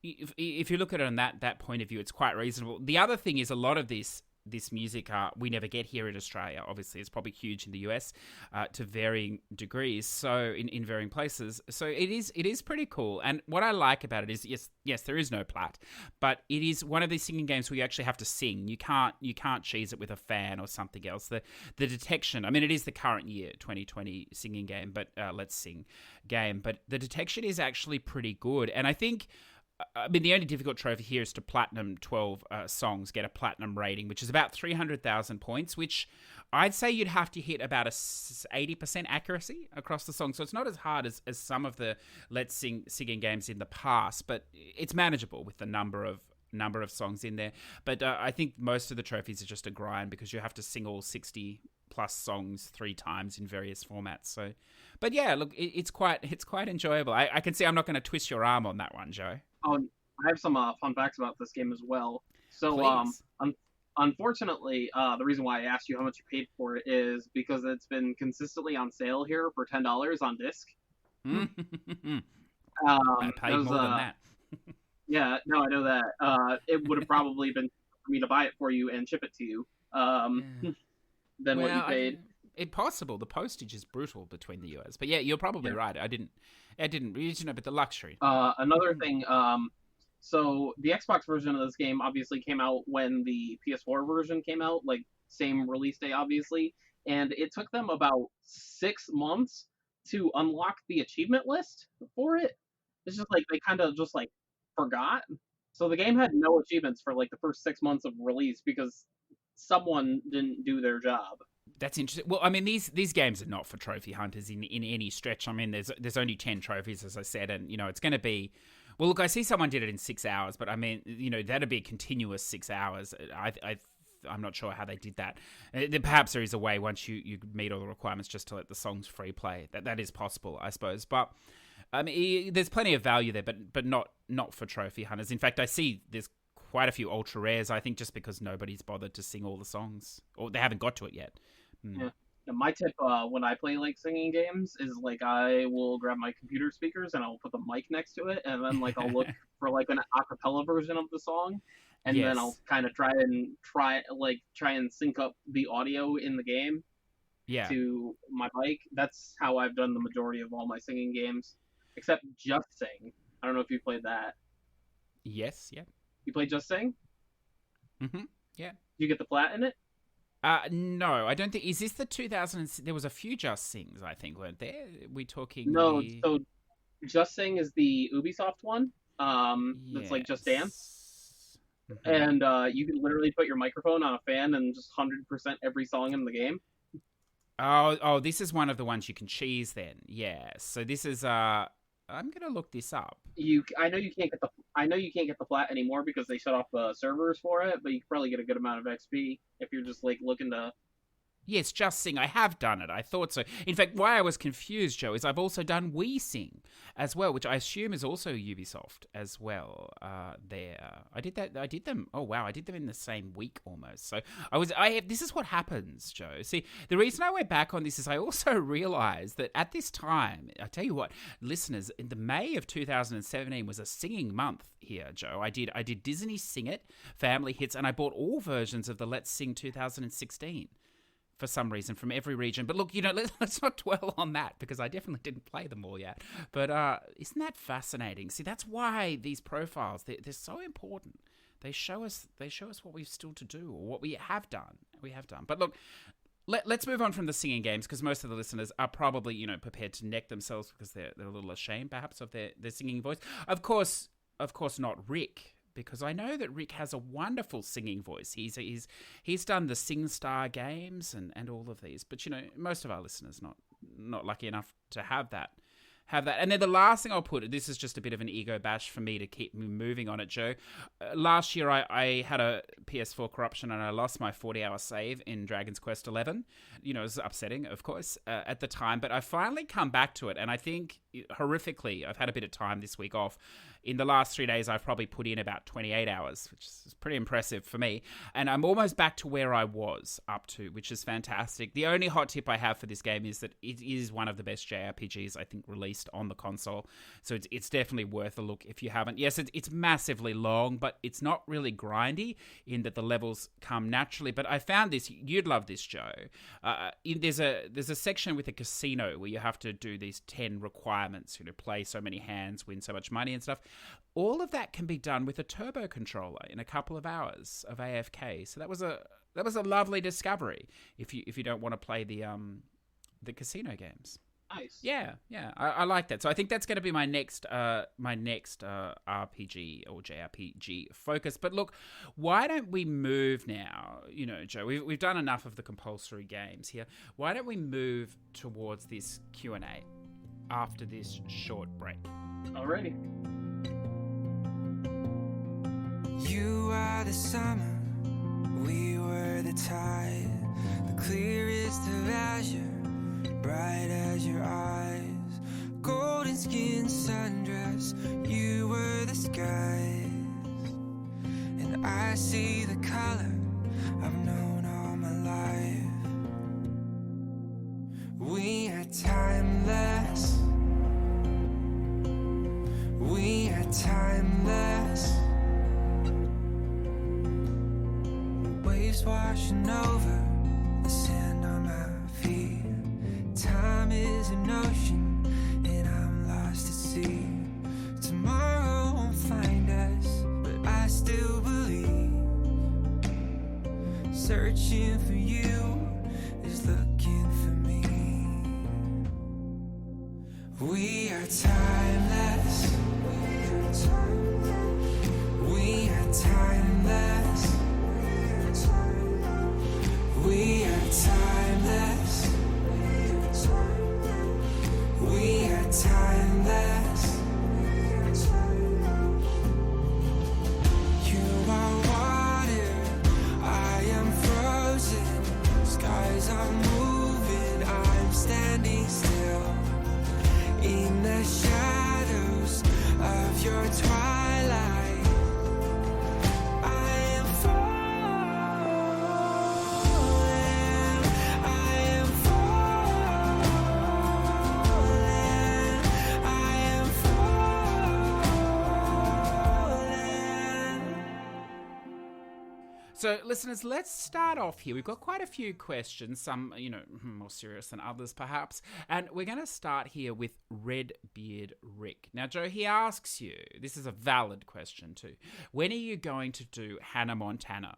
if you look at it on that point of view, it's quite reasonable. The other thing is, a lot of this music we never get here in Australia. Obviously, it's probably huge in the US to varying degrees, so in varying places. So it is pretty cool. And what I like about it is, yes, there is no plat, but it is one of these singing games where you actually have to sing. You can't cheese it with a fan or something else. The detection, I mean, it is the current year 2020 singing game, but Let's Sing game. But the detection is actually pretty good, and I think. I mean, the only difficult trophy here is to platinum 12 songs, get a platinum rating, which is about 300,000 points, which I'd say you'd have to hit about 80% accuracy across the song. So it's not as hard as some of the Let's Singing games in the past, but it's manageable with the number of songs in there. But I think most of the trophies are just a grind because you have to sing all 60 plus songs 3 times in various formats. So, but yeah, look, it's quite enjoyable. I can see I'm not going to twist your arm on that one, Joe. I have some fun facts about this game as well. So, unfortunately, the reason why I asked you how much you paid for it is because it's been consistently on sale here for $10 on disc. I paid more than that. Yeah, no, I know that. It would have probably been for me to buy it for you and ship it to you than what you paid. It's possible. The postage is brutal between the US, but yeah, you're probably right. I didn't, but the luxury. Another thing, so the Xbox version of this game obviously came out when the PS4 version came out, like same release day, obviously, and it took them about 6 months to unlock the achievement list for it. It's just like they kind of just like forgot. So the game had no achievements for like the first 6 months of release because someone didn't do their job. That's interesting. Well, I mean, these games are not for trophy hunters in any stretch. I mean, there's only 10 trophies, as I said, and it's going to be. Well, look, I see someone did it in 6 hours, but I mean, that'd be a continuous 6 hours. I'm not sure how they did that. Perhaps there is a way once you meet all the requirements just to let the songs free play. That is possible, I suppose. But I mean, there's plenty of value there, but not for trophy hunters. In fact, I see there's quite a few ultra rares. I think just because nobody's bothered to sing all the songs, or they haven't got to it yet. Yeah. And my tip when I play like singing games is like I will grab my computer speakers and I'll put the mic next to it, and then like I'll look for like an acapella version of the song, and then I'll kind of try and sync up the audio in the game to my mic. That's how I've done the majority of all my singing games, except Just Sing. I don't know if you played that. Yes, yeah. You played Just Sing? Mm-hmm. Yeah. You get the plat in it? No, I don't think. Is this the 2000? There was a few Just Sings, I think, weren't there? We talking No, the? so Just Sing is the Ubisoft one. That's like Just Dance. Yes. Hmm. And you can literally put your microphone on a fan and just 100% every song in the game. Oh, this is one of the ones you can cheese then. Yeah. So this is I'm gonna look this up. I know you can't get the plat anymore because they shut off the servers for it, but you can probably get a good amount of XP if you're just like looking to. Yes, Just Sing. I have done it. I thought so. In fact, why I was confused, Joe, is I've also done We Sing as well, which I assume is also Ubisoft as well. There, I did that. I did them. Oh wow, I did them in the same week almost. So This is what happens, Joe. See, the reason I went back on this is I also realised that at this time, I tell you what, listeners, in the May of 2017 was a singing month here, Joe. I did Disney Sing It, Family Hits, and I bought all versions of the Let's Sing 2016. For some reason, from every region. But look, let's not dwell on that because I definitely didn't play them all yet. But isn't that fascinating? See, that's why these profiles, they're so important. They show us what we've still to do or what we have done. But look, let's move on from the singing games because most of the listeners are probably, prepared to neck themselves because they're a little ashamed perhaps of their singing voice. Of course not Rick. Because I know that Rick has a wonderful singing voice. He's done the SingStar games and all of these. But most of our listeners not lucky enough to have that. And then the last thing I'll put, this is just a bit of an ego bash for me to keep moving on it, Joe. Last year I had a PS4 corruption and I lost my 40-hour save in Dragon's Quest XI. It was upsetting, of course, at the time. But I finally come back to it, and I think horrifically, I've had a bit of time this week off. In the last 3 days, I've probably put in about 28 hours, which is pretty impressive for me. And I'm almost back to where I was up to, which is fantastic. The only hot tip I have for this game is that it is one of the best JRPGs, I think, released on the console. So it's definitely worth a look if you haven't. Yes, it's massively long, but it's not really grindy in that the levels come naturally. But I found this, you'd love this, Joe. There's a section with a casino where you have to do these 10 requirements, play so many hands, win so much money and stuff. All of that can be done with a turbo controller in a couple of hours of AFK. So that was a lovely discovery if you don't want to play the casino games. Nice. Yeah, I like that. So I think that's going to be my next RPG or JRPG focus. But look, why don't we move now? Joe, we've done enough of the compulsory games here. Why don't we move towards this Q&A after this short break? Alrighty. You are the summer, we were the tide, the clearest of azure, bright as your eyes, golden skin sundress, you were the skies, and I see the color I've known all my life. We are timeless, we are timeless. Waves washing over the sand on my feet. Time is an ocean and I'm lost at sea. Tomorrow won't find us, but I still believe. Searching for you is looking for me. We are timeless. We are timeless. We are timeless. We are timeless. You are water, I am frozen. Skies are moving, I'm standing still. In the shadows of your twilight. So, listeners, let's start off here. We've got quite a few questions, some, more serious than others, perhaps. And we're going to start here with Redbeard Rick. Now, Joe, he asks you, this is a valid question too, when are you going to do Hannah Montana?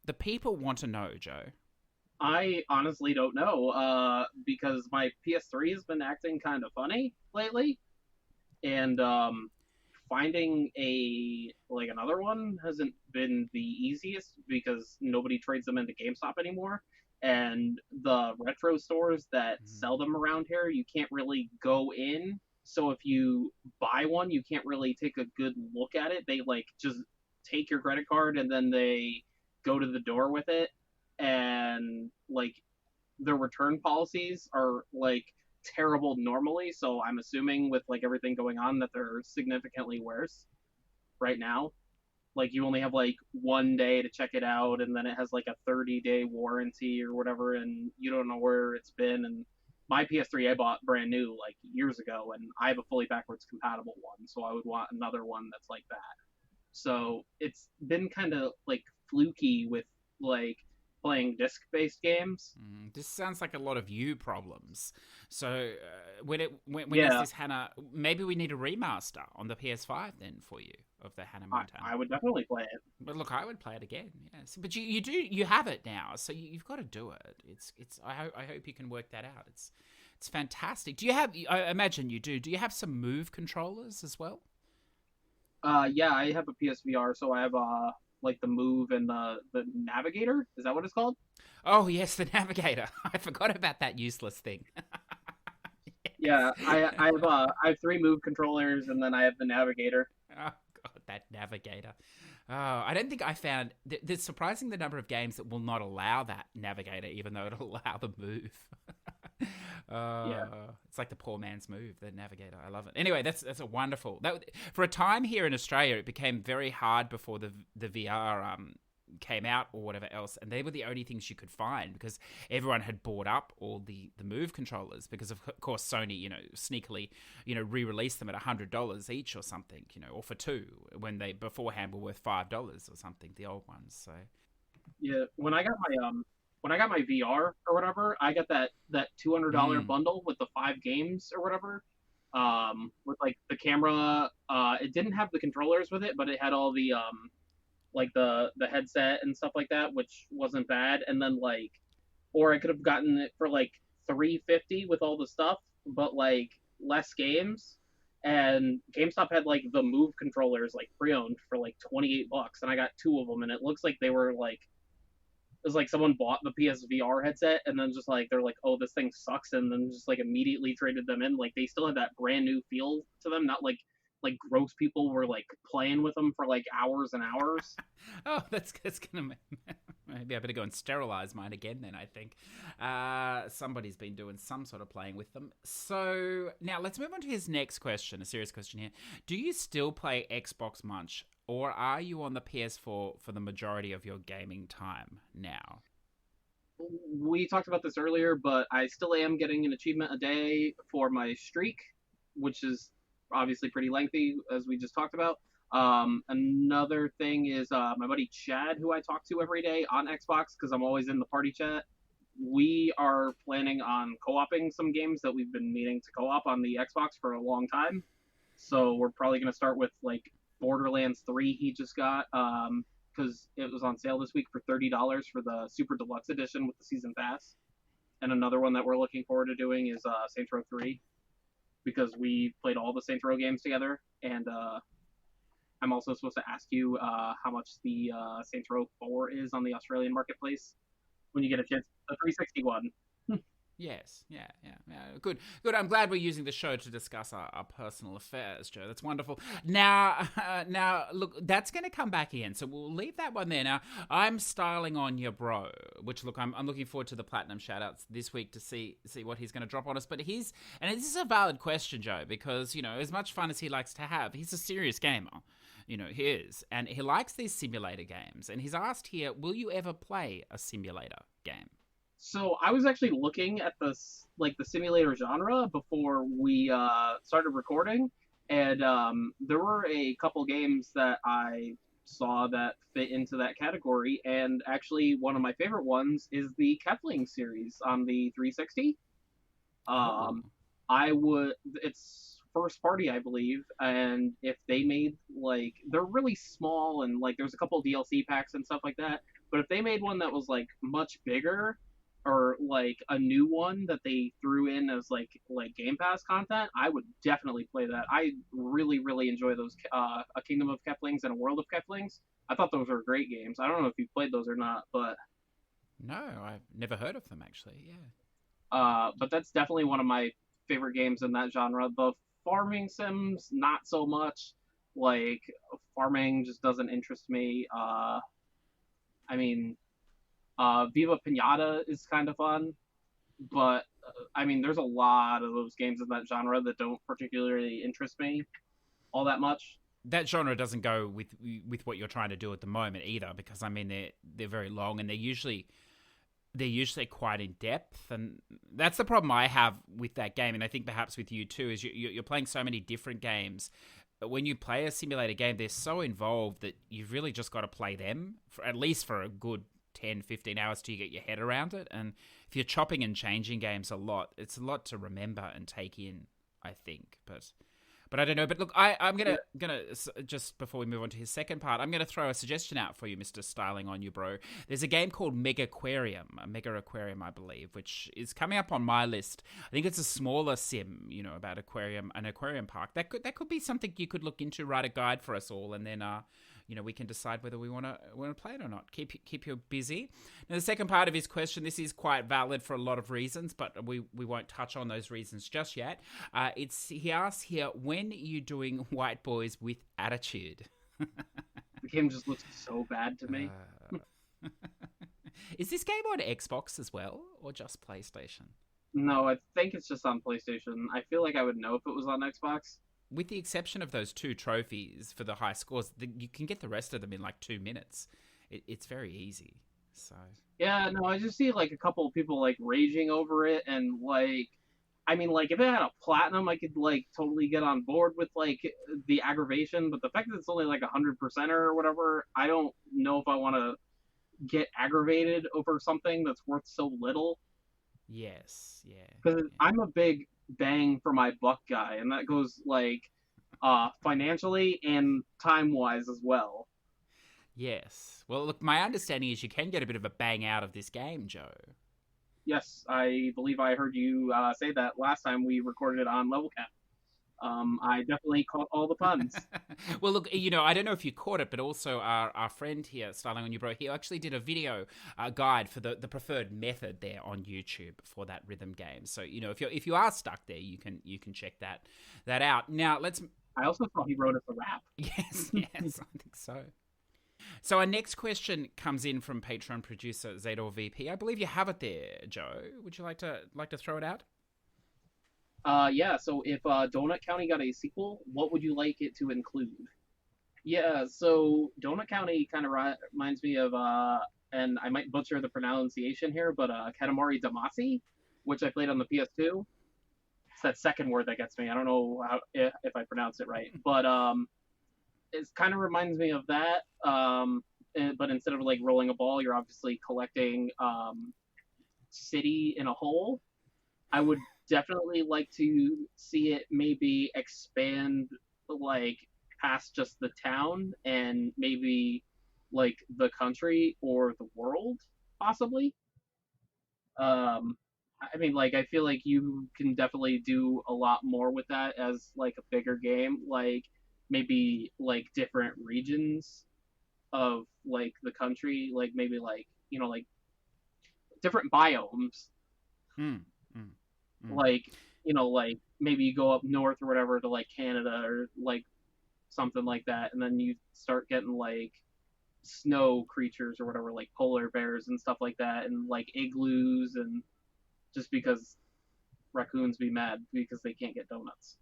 The people want to know, Joe. I honestly don't know, because my PS3 has been acting kind of funny lately, and finding another one hasn't been the easiest because nobody trades them into GameStop anymore, and the retro stores that sell them around here, you can't really go in. So if you buy one, you can't really take a good look at it. They like just take your credit card and then they go to the door with it, and like their return policies are like terrible normally, so I'm assuming with like everything going on that they're significantly worse right now. Like you only have like 1 day to check it out, and then it has like a 30-day warranty or whatever, and you don't know where it's been. And my PS3 I bought brand new like years ago, and I have a fully backwards compatible one, so I would want another one that's like that. So it's been kind of like fluky with like playing disc-based games. This sounds like a lot of you problems. So when is Yeah, this Hannah? Maybe we need a remaster on the PS5 then for you of the Hannah Montana. I would definitely play it. But look, I would play it again. Yes, but you have it now, so you've got to do it. It's. I hope you can work that out. It's fantastic. Do you have? I imagine you do. Do you have some Move controllers as well? Yeah, I have a PSVR, so I have like the Move and the Navigator. Is that what it's called? Oh yes, the Navigator. I forgot about that useless thing. Yeah, Yes. I have three Move controllers, and then I have the Navigator. Oh god, that Navigator. Oh, I don't think I found. There's surprising the number of games that will not allow that Navigator, even though it'll allow the Move. Yeah, It's like the poor man's Move, the Navigator. I love it. Anyway, that's a wonderful. For a time here in Australia, it became very hard before the VR came out or whatever else, and they were the only things you could find because everyone had bought up all the Move controllers because of course Sony, sneakily, re-released them at $100 each or something, or for two when they beforehand were worth $5 or something, the old ones. So yeah. When I got my VR or whatever, I got that $200 mm, bundle with the 5 games or whatever. With like the camera, it didn't have the controllers with it, but it had all the like the headset and stuff like that, which wasn't bad. And then like, or I could have gotten it for like 350 with all the stuff, but like less games. And GameStop had like the Move controllers like pre-owned for like $28, and I got two of them, and it looks like they were like it was like someone bought the PSVR headset and then just like they're like, oh, this thing sucks, and then just like immediately traded them in. Like they still had that brand new feel to them, not like gross people were like playing with them for like hours and hours. oh, that's gonna maybe I better go and sterilize mine again. Then I think somebody's been doing some sort of playing with them. So now let's move on to his next question. A serious question here. Do you still play Xbox much, or are you on the PS4 for the majority of your gaming time now? We talked about this earlier, but I still am getting an achievement a day for my streak, which is obviously pretty lengthy, as we just talked about. Another thing is my buddy Chad, who I talk to every day on Xbox because I'm always in the party chat. We are planning on co-oping some games that we've been meaning to co-op on the Xbox for a long time. So we're probably going to start with like Borderlands 3 he just got, because it was on sale this week for $30 for the Super Deluxe Edition with the Season Pass. And another one that we're looking forward to doing is Saints Row 3, because we played all the Saints Row games together. And I'm also supposed to ask you how much the Saints Row 4 is on the Australian marketplace when you get a chance. The 360 one. Yes, yeah. Good, good. I'm glad we're using the show to discuss our personal affairs, Joe. That's wonderful. Now, look, that's going to come back again, so we'll leave that one there. Now, I'm styling on your bro, which look, I'm looking forward to the platinum shoutouts this week to see what he's going to drop on us. But and this is a valid question, Joe, because as much fun as he likes to have, he's a serious gamer. He is, and he likes these simulator games. And he's asked here, will you ever play a simulator game? So I was actually looking at the simulator genre before we started recording, and there were a couple games that I saw that fit into that category. And actually, one of my favorite ones is the Kepling series on the 360. Oh. It's first party, I believe, and if they made like they're really small and like there's a couple DLC packs and stuff like that, but if they made one that was like much bigger or like a new one that they threw in as like Game Pass content, I would definitely play that. I really really enjoy those A Kingdom of Keflings and A World of Keflings. I thought those were great games. I don't know if you played those or not, but No, I've never heard of them actually. Yeah. but that's definitely one of my favorite games in that genre. The farming sims, not so much. Like farming just doesn't interest me. I mean, Viva Pinata is kind of fun, but I mean, there's a lot of those games in that genre that don't particularly interest me all that much. That genre doesn't go with what you're trying to do at the moment either, because I mean they're very long and they're usually quite in depth, and that's the problem I have with that game, and I think perhaps with you too, is you're playing so many different games. But when you play a simulator game, they're so involved that you've really just got to play them for at least for a good 10, 15 hours till you get your head around it. And if you're chopping and changing games a lot, it's a lot to remember and take in, I think. But I don't know. But look, I'm gonna just before we move on to his second part, I'm gonna throw a suggestion out for you, Mr. Styling on you, bro. There's a game called Mega Aquarium, I believe, which is coming up on my list. I think it's a smaller sim, about an aquarium park. That could be something you could look into. Write a guide for us all, and then we can decide whether we want to play it or not. Keep you busy. Now, the second part of his question, this is quite valid for a lot of reasons, but we won't touch on those reasons just yet. He asks here, when are you doing White Boys with Attitude? The game just looks so bad to me. Is this game on Xbox as well, or just PlayStation? No, I think it's just on PlayStation. I feel like I would know if it was on Xbox. With the exception of those 2 trophies for the high scores, you can get the rest of them in like 2 minutes. It's very easy. So yeah, no, I just see like a couple of people like raging over it, and like, I mean, like if it had a platinum, I could like totally get on board with like the aggravation. But the fact that it's only like 100% or whatever, I don't know if I want to get aggravated over something that's worth so little. Yes, yeah. Because I'm a big bang for my buck guy, and that goes like financially and time wise as well. Yes. Well, look, my understanding is you can get a bit of a bang out of this game, Joe. Yes, I believe I heard you say that last time we recorded it on Level Cap. I definitely caught all the puns. Well, look, I don't know if you caught it, but also our friend here, Styling on You Bro, he actually did a video guide for the preferred method there on YouTube for that rhythm game. So, if you are stuck there, you can check that out. Now, I also thought he wrote us a rap. Yes, I think so. So our next question comes in from Patreon producer Zador VP. I believe you have it there, Joe. Would you like to throw it out? Yeah, so if Donut County got a sequel, what would you like it to include? Yeah, so Donut County kind of reminds me of, and I might butcher the pronunciation here, but Katamari Damacy, which I played on the PS2. It's that second word that gets me. I don't know if I pronounced it right, but it kind of reminds me of that. But instead of like rolling a ball, you're obviously collecting city in a whole. I would definitely like to see it maybe expand like past just the town and maybe like the country or the world possibly. I mean, like, I feel like you can definitely do a lot more with that as like a bigger game, like maybe like different regions of like the country, like maybe like like different biomes. Like like maybe you go up north or whatever to like Canada or like something like that, and then you start getting like snow creatures or whatever, like polar bears and stuff like that, and like igloos, and just because raccoons be mad because they can't get donuts.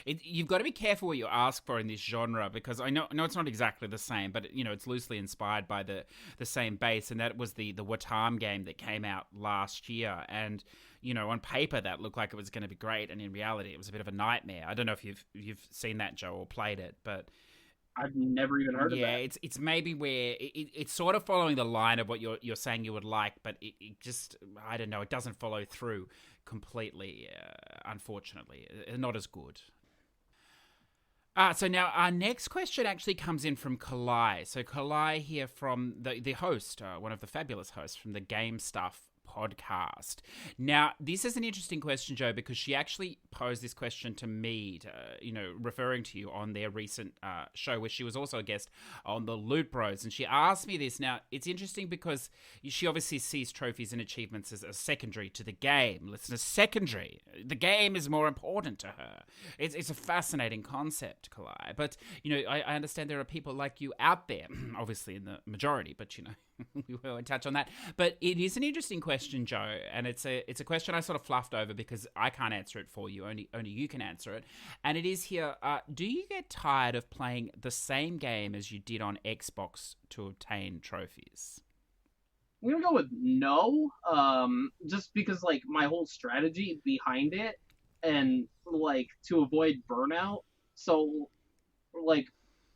You've got to be careful what you ask for in this genre, because I know it's not exactly the same, but it's loosely inspired by the same base, and that was the Watam game that came out last year. And on paper that looked like it was going to be great, and in reality it was a bit of a nightmare. I don't know if you've seen that, Joe, or played it, but I've never even heard of that. Yeah, it's maybe where it's sort of following the line of what you're saying you would like, but it just, I don't know, it doesn't follow through completely, unfortunately. Not as good. So now our next question actually comes in from Kalai. So Kalai here from the host, one of the fabulous hosts from the Game Stuff podcast. Now, this is an interesting question, Joe, because she actually posed this question to me, referring to you on their recent show where she was also a guest on the Loot Bros. And she asked me this. Now, it's interesting because she obviously sees trophies and achievements as a secondary to the game. Listen, a secondary. The game is more important to her. It's a fascinating concept, Kalai. But, I understand there are people like you out there, obviously in the majority, but, we won't touch on that. But it is an interesting question, Joe, and it's a question I sort of fluffed over because I can't answer it for you. Only you can answer it. And it is here, do you get tired of playing the same game as you did on Xbox to obtain trophies? I'm gonna go with no, just because, like, my whole strategy behind it and, like, to avoid burnout. So, like,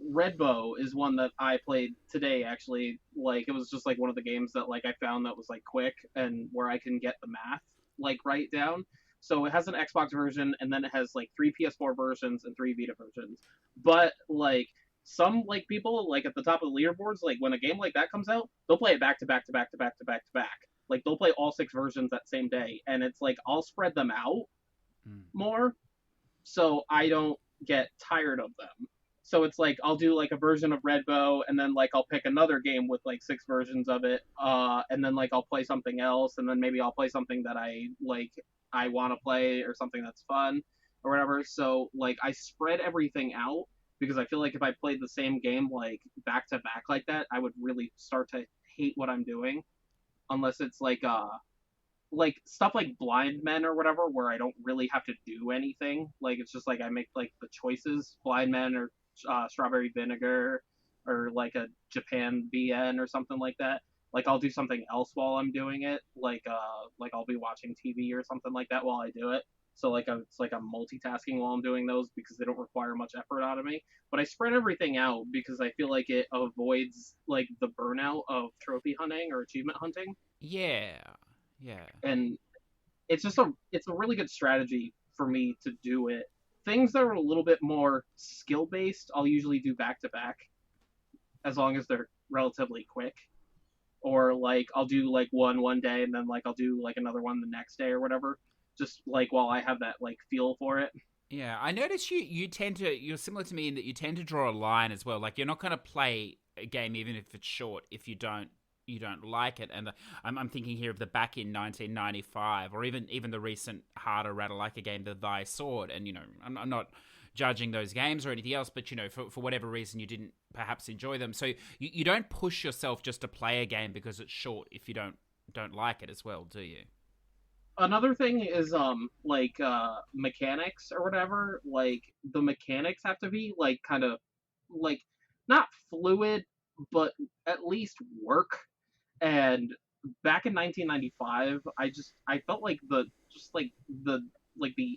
Red Bow is one that I played today, actually. Like, it was just, like, one of the games that, like, I found that was, like, quick and where I can get the math, like, right down. So it has an Xbox version, and then it has, like, 3 PS4 versions and 3 Vita versions. But, like, some, like, people, like, at the top of the leaderboards, like, when a game like that comes out, they'll play it back to back to back to back to back to back. Like, they'll play all 6 versions that same day, and it's, like, I'll spread them out more, so I don't get tired of them. So it's like I'll do like a version of Red Bow, and then like I'll pick another game with like 6 versions of it, and then like I'll play something else, and then maybe I'll play something that I want to play or something that's fun or whatever. So like I spread everything out because I feel like if I played the same game like back to back like that, I would really start to hate what I'm doing, unless it's like stuff like Blind Men or whatever, where I don't really have to do anything. Like it's just like I make like the choices, Blind Men or Strawberry Vinegar, or like a Japan BN or something like that. Like I'll do something else while I'm doing it, like I'll be watching TV or something like that while I do it. So like it's like I'm multitasking while I'm doing those because they don't require much effort out of me. But I spread everything out because I feel like it avoids like the burnout of trophy hunting or achievement hunting. Yeah. And it's a really good strategy for me to do it. Things that are a little bit more skill based, I'll usually do back to back, as long as they're relatively quick. Or like I'll do like one day and then like I'll do like another one the next day or whatever. Just like while I have that like feel for it. Yeah, I notice you're similar to me in that you tend to draw a line as well. Like you're not going to play a game even if it's short if you don't like it. And I'm thinking here of the back in 1995, or even the recent harder Ratalaika game, the Thy Sword. And I'm not judging those games or anything else, but for whatever reason you didn't perhaps enjoy them. So you don't push yourself just to play a game because it's short if you don't like it as well, do you? Another thing is mechanics or whatever. Like the mechanics have to be like kind of like not fluid, but at least work. And back in 1995, I felt like the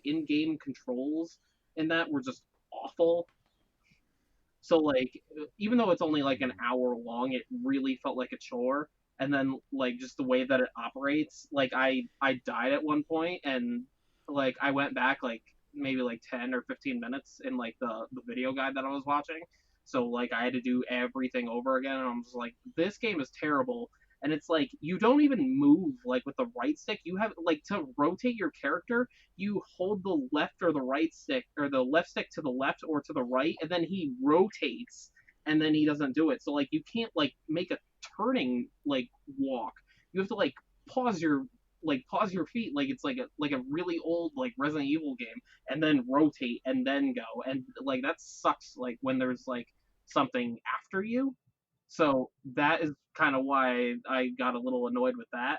in-game controls in that were just awful. So like even though it's only like an hour long, it really felt like a chore. And then like just the way that it operates, like I died at one point, and like I went back like maybe like 10 or 15 minutes in like the video guide that I was watching. So like I had to do everything over again, and I'm just like, this game is terrible. And it's like you don't even move like with the right stick. You have like to rotate your character, you hold the left or the right stick, or the left stick to the left or to the right, and then he rotates, and then he doesn't do it. So like you can't like make a turning like walk. You have to like pause your feet like it's like a really old like Resident Evil game, and then rotate and then go. And like that sucks like when there's like something after you. So that is kind of why I got a little annoyed with that.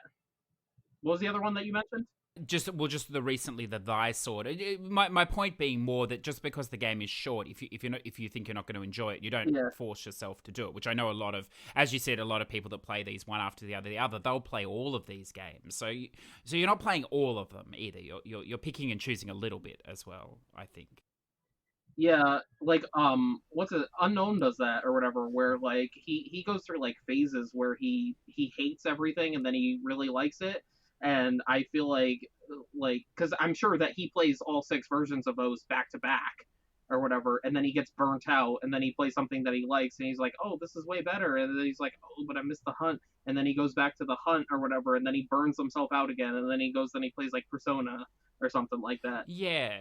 What was the other one that you mentioned? Just the Thy Sword. My point being more that just because the game is short, if you think you're not going to enjoy it, you don't force yourself to do it. Which I know a lot of, as you said, a lot of people that play these one after the other, they'll play all of these games. So you're not playing all of them either. You're picking and choosing a little bit as well, I think. Yeah, like what's it? Unknown does that or whatever, where like he goes through like phases where he hates everything and then he really likes it. And I feel like because I'm sure that he plays all 6 versions of those back to back or whatever, and then he gets burnt out, and then he plays something that he likes, and he's like, oh, this is way better, and then he's like, oh, but I missed the hunt, and then he goes back to the hunt or whatever, and then he burns himself out again, and then he plays like Persona or something like that. Yeah.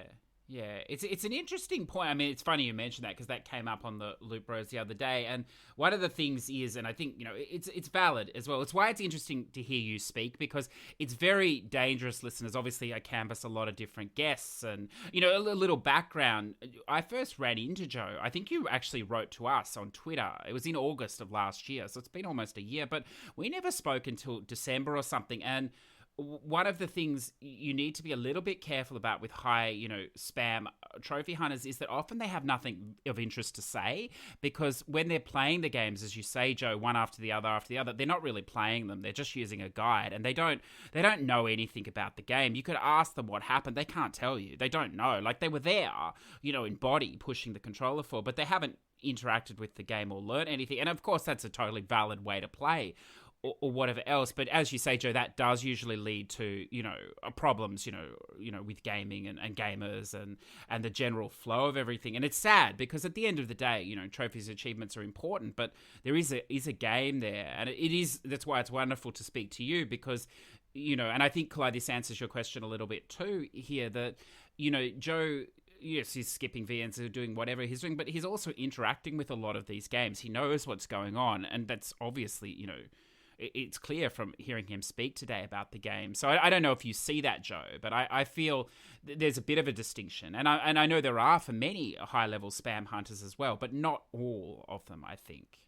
Yeah, it's an interesting point. I mean, it's funny you mentioned that because that came up on the Loot Bros the other day. And one of the things is, and I think, it's valid as well. It's why it's interesting to hear you speak, because it's very dangerous, listeners. Obviously, I canvass a lot of different guests and, a little background. I first ran into Joe. I think you actually wrote to us on Twitter. It was in August of last year, so it's been almost a year. But we never spoke until December or something. And one of the things you need to be a little bit careful about with high, spam trophy hunters is that often they have nothing of interest to say, because when they're playing the games, as you say, Joe, one after the other, they're not really playing them. They're just using a guide, and they don't know anything about the game. You could ask them what happened. They can't tell you. They don't know. Like, they were there, in body pushing the controller for, but they haven't interacted with the game or learned anything. And of course, that's a totally valid way to play. Or whatever else, but as you say, Joe, that does usually lead to problems, with gaming and gamers and the general flow of everything. And it's sad because at the end of the day, trophies, achievements are important, but there is a game there, and that's why it's wonderful to speak to you, because and I think, Clyde, this answers your question a little bit too here, that Joe. Yes, he's skipping VNs or doing whatever he's doing, but he's also interacting with a lot of these games. He knows what's going on, and that's obviously it's clear from hearing him speak today about the game. So I don't know if you see that, Joe, but I feel there's a bit of a distinction. And I know there are for many high-level spam hunters as well, but not all of them, I think,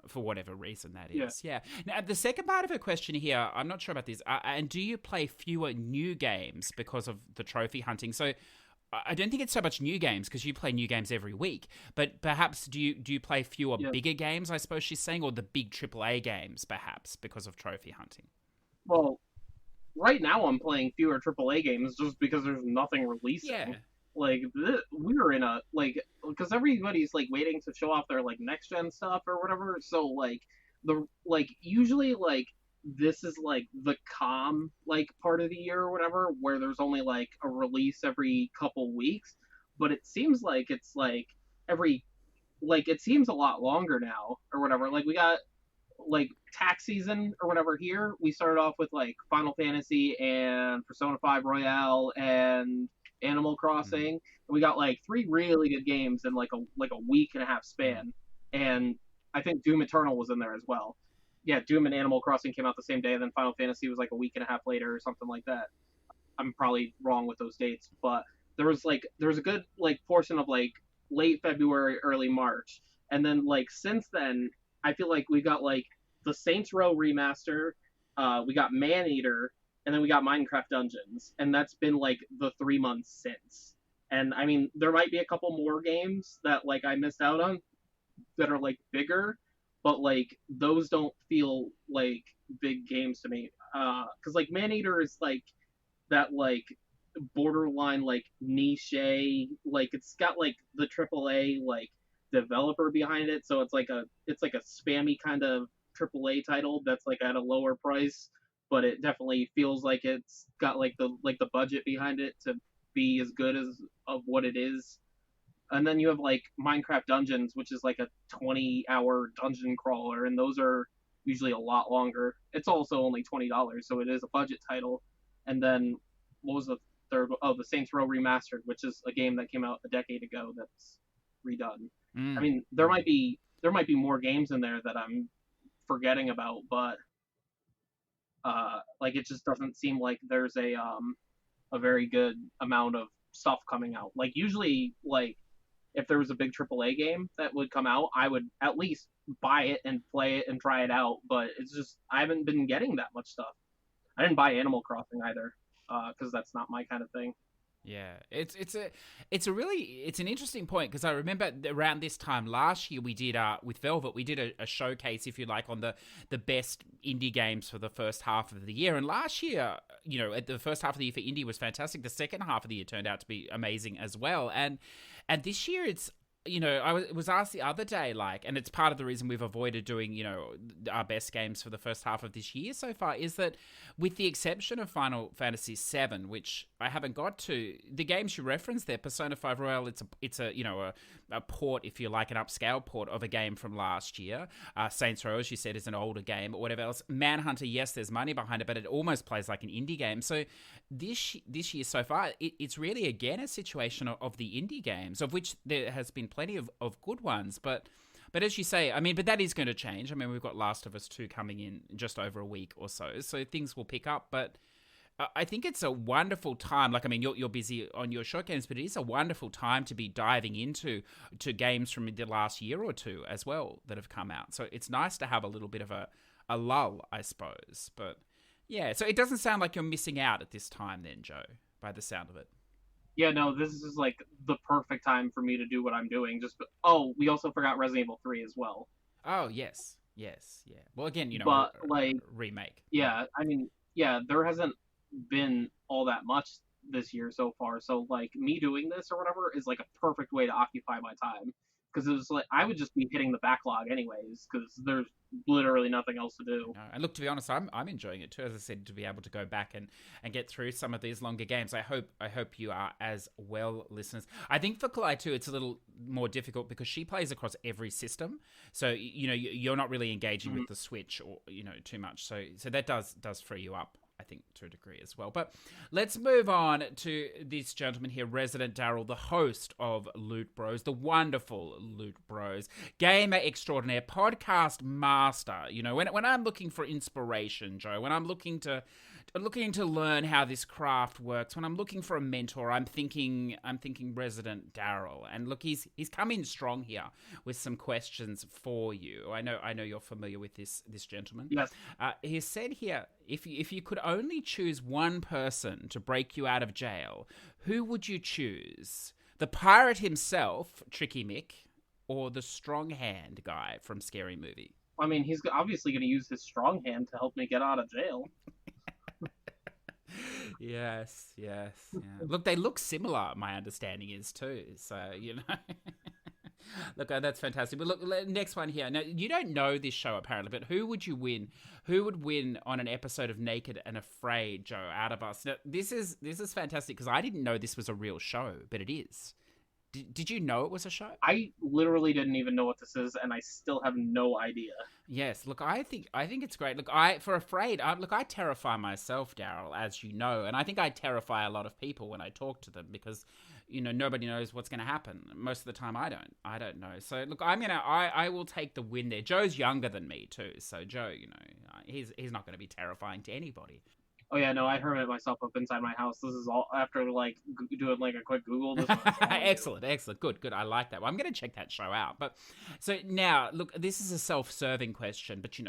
for whatever reason that is. Yeah. Now, the second part of her question here, I'm not sure about this. And do you play fewer new games because of the trophy hunting? So I don't think it's so much new games, because you play new games every week, but perhaps do you play fewer bigger games, I suppose she's saying, or the big AAA games, perhaps, because of trophy hunting? Well, right now I'm playing fewer AAA games just because there's nothing releasing. Yeah. Like, we're in a, because everybody's, waiting to show off their, next-gen stuff or whatever, so, usually, this is the calm part of the year or whatever, where there's only a release every couple weeks, but it seems like it's every it seems a lot longer now or whatever. We got tax season or whatever here. We started off with Final Fantasy and Persona 5 Royale and Animal Crossing, and we got 3 really good games in a week and a half span, and I think Doom Eternal was in there as well. Yeah, Doom and Animal Crossing came out the same day, and then Final Fantasy was a week and a half later or something like that. I'm probably wrong with those dates, but there was a good portion of late February, early March, and then since then, I feel we got the Saints Row remaster, we got Maneater, and then we got Minecraft Dungeons, and that's been the 3 months since. And I mean, there might be a couple more games that I missed out on that are bigger. But those don't feel like big games to me, because Maneater is that borderline niche, it's got the AAA developer behind it, so it's a spammy kind of AAA title that's at a lower price, but it definitely feels like it's got the budget behind it to be as good as of what it is. And then you have Minecraft Dungeons, which is a 20-hour dungeon crawler, and those are usually a lot longer. It's also only $20, so it is a budget title. And then what was the third? Oh, the Saints Row Remastered, which is a game that came out a decade ago that's redone. I mean, there might be more games in there that I'm forgetting about, but it just doesn't seem like there's a very good amount of stuff coming out. Usually if there was a big AAA game that would come out, I would at least buy it and play it and try it out, but it's just, I haven't been getting that much stuff. I didn't buy Animal Crossing either, because that's not my kind of thing. Yeah, it's an interesting point, because I remember around this time last year we did with Velvet, we did a showcase, if you like, on the best indie games for the first half of the year. And last year, at the first half of the year for indie was fantastic. The second half of the year turned out to be amazing as well. And this year it's, I was asked the other day, and it's part of the reason we've avoided doing, our best games for the first half of this year so far, is that with the exception of Final Fantasy VII, which I haven't got to. The games you referenced there, Persona 5 Royal, it's a port, if you like, an upscale port of a game from last year. Saints Row, as you said, is an older game, or whatever else. Manhunter, yes, there's money behind it, but it almost plays like an indie game. So this year so far, it's really, again, a situation of the indie games, of which there has been plenty of good ones, but as you say, I mean, but that is going to change. I mean, we've got Last of Us 2 coming in just over a week or so things will pick up, but I think it's a wonderful time. Like, I mean, you're busy on your short games, but it is a wonderful time to be diving into games from the last year or two as well that have come out. So it's nice to have a little bit of a lull, I suppose. But yeah, so it doesn't sound like you're missing out at this time then, Joe, by the sound of it. Yeah, no, this is like the perfect time for me to do what I'm doing. We also forgot Resident Evil 3 as well. Oh, yes, yeah. Well, again, but remake. Yeah, I mean, yeah, there hasn't been all that much this year so far, so like me doing this or whatever is like a perfect way to occupy my time, because it was like I would just be hitting the backlog anyways, because there's literally nothing else to do. And look, to be honest, I'm enjoying it too, as I said, to be able to go back and get through some of these longer games. I hope you are as well, listeners. I think for Kalai too, it's a little more difficult because she plays across every system, so you're not really engaging with the Switch or too much, so that does free you up, I think, to a degree as well. But let's move on to this gentleman here, Resident Daryl, the host of Loot Bros, the wonderful Loot Bros, gamer extraordinaire, podcast master. When I'm looking for inspiration, Joe, when I'm looking to learn how this craft works, when I'm looking for a mentor, I'm thinking Resident Daryl. And look, he's come in strong here with some questions for you. I know you're familiar with this gentleman. Yes. He said here, if you could only choose one person to break you out of jail, who would you choose? The pirate himself, Tricky Mick, or the strong hand guy from Scary Movie? I mean, he's obviously going to use his strong hand to help me get out of jail. Yes. Yeah. Look, they look similar, my understanding is too. So, Look, that's fantastic. But look, next one here. Now, you don't know this show apparently, but who would you win? Who would win on an episode of Naked and Afraid, Joe, out of us? Now, this is fantastic because I didn't know this was a real show, but it is. Did you know it was a show? I literally didn't even know what this is, and I still have no idea. Yes, look, I think it's great. Look, for Afraid, I terrify myself, Daryl, as you know, and I think I terrify a lot of people when I talk to them because, nobody knows what's going to happen. Most of the time, I don't know. So look, I will take the win there. Joe's younger than me too, so Joe, he's not going to be terrifying to anybody. Oh yeah, no, I hermit myself up inside my house. This is all after doing a quick Google. This Excellent, good. I like that. Well, I'm going to check that show out. But so now, look, this is a self-serving question, but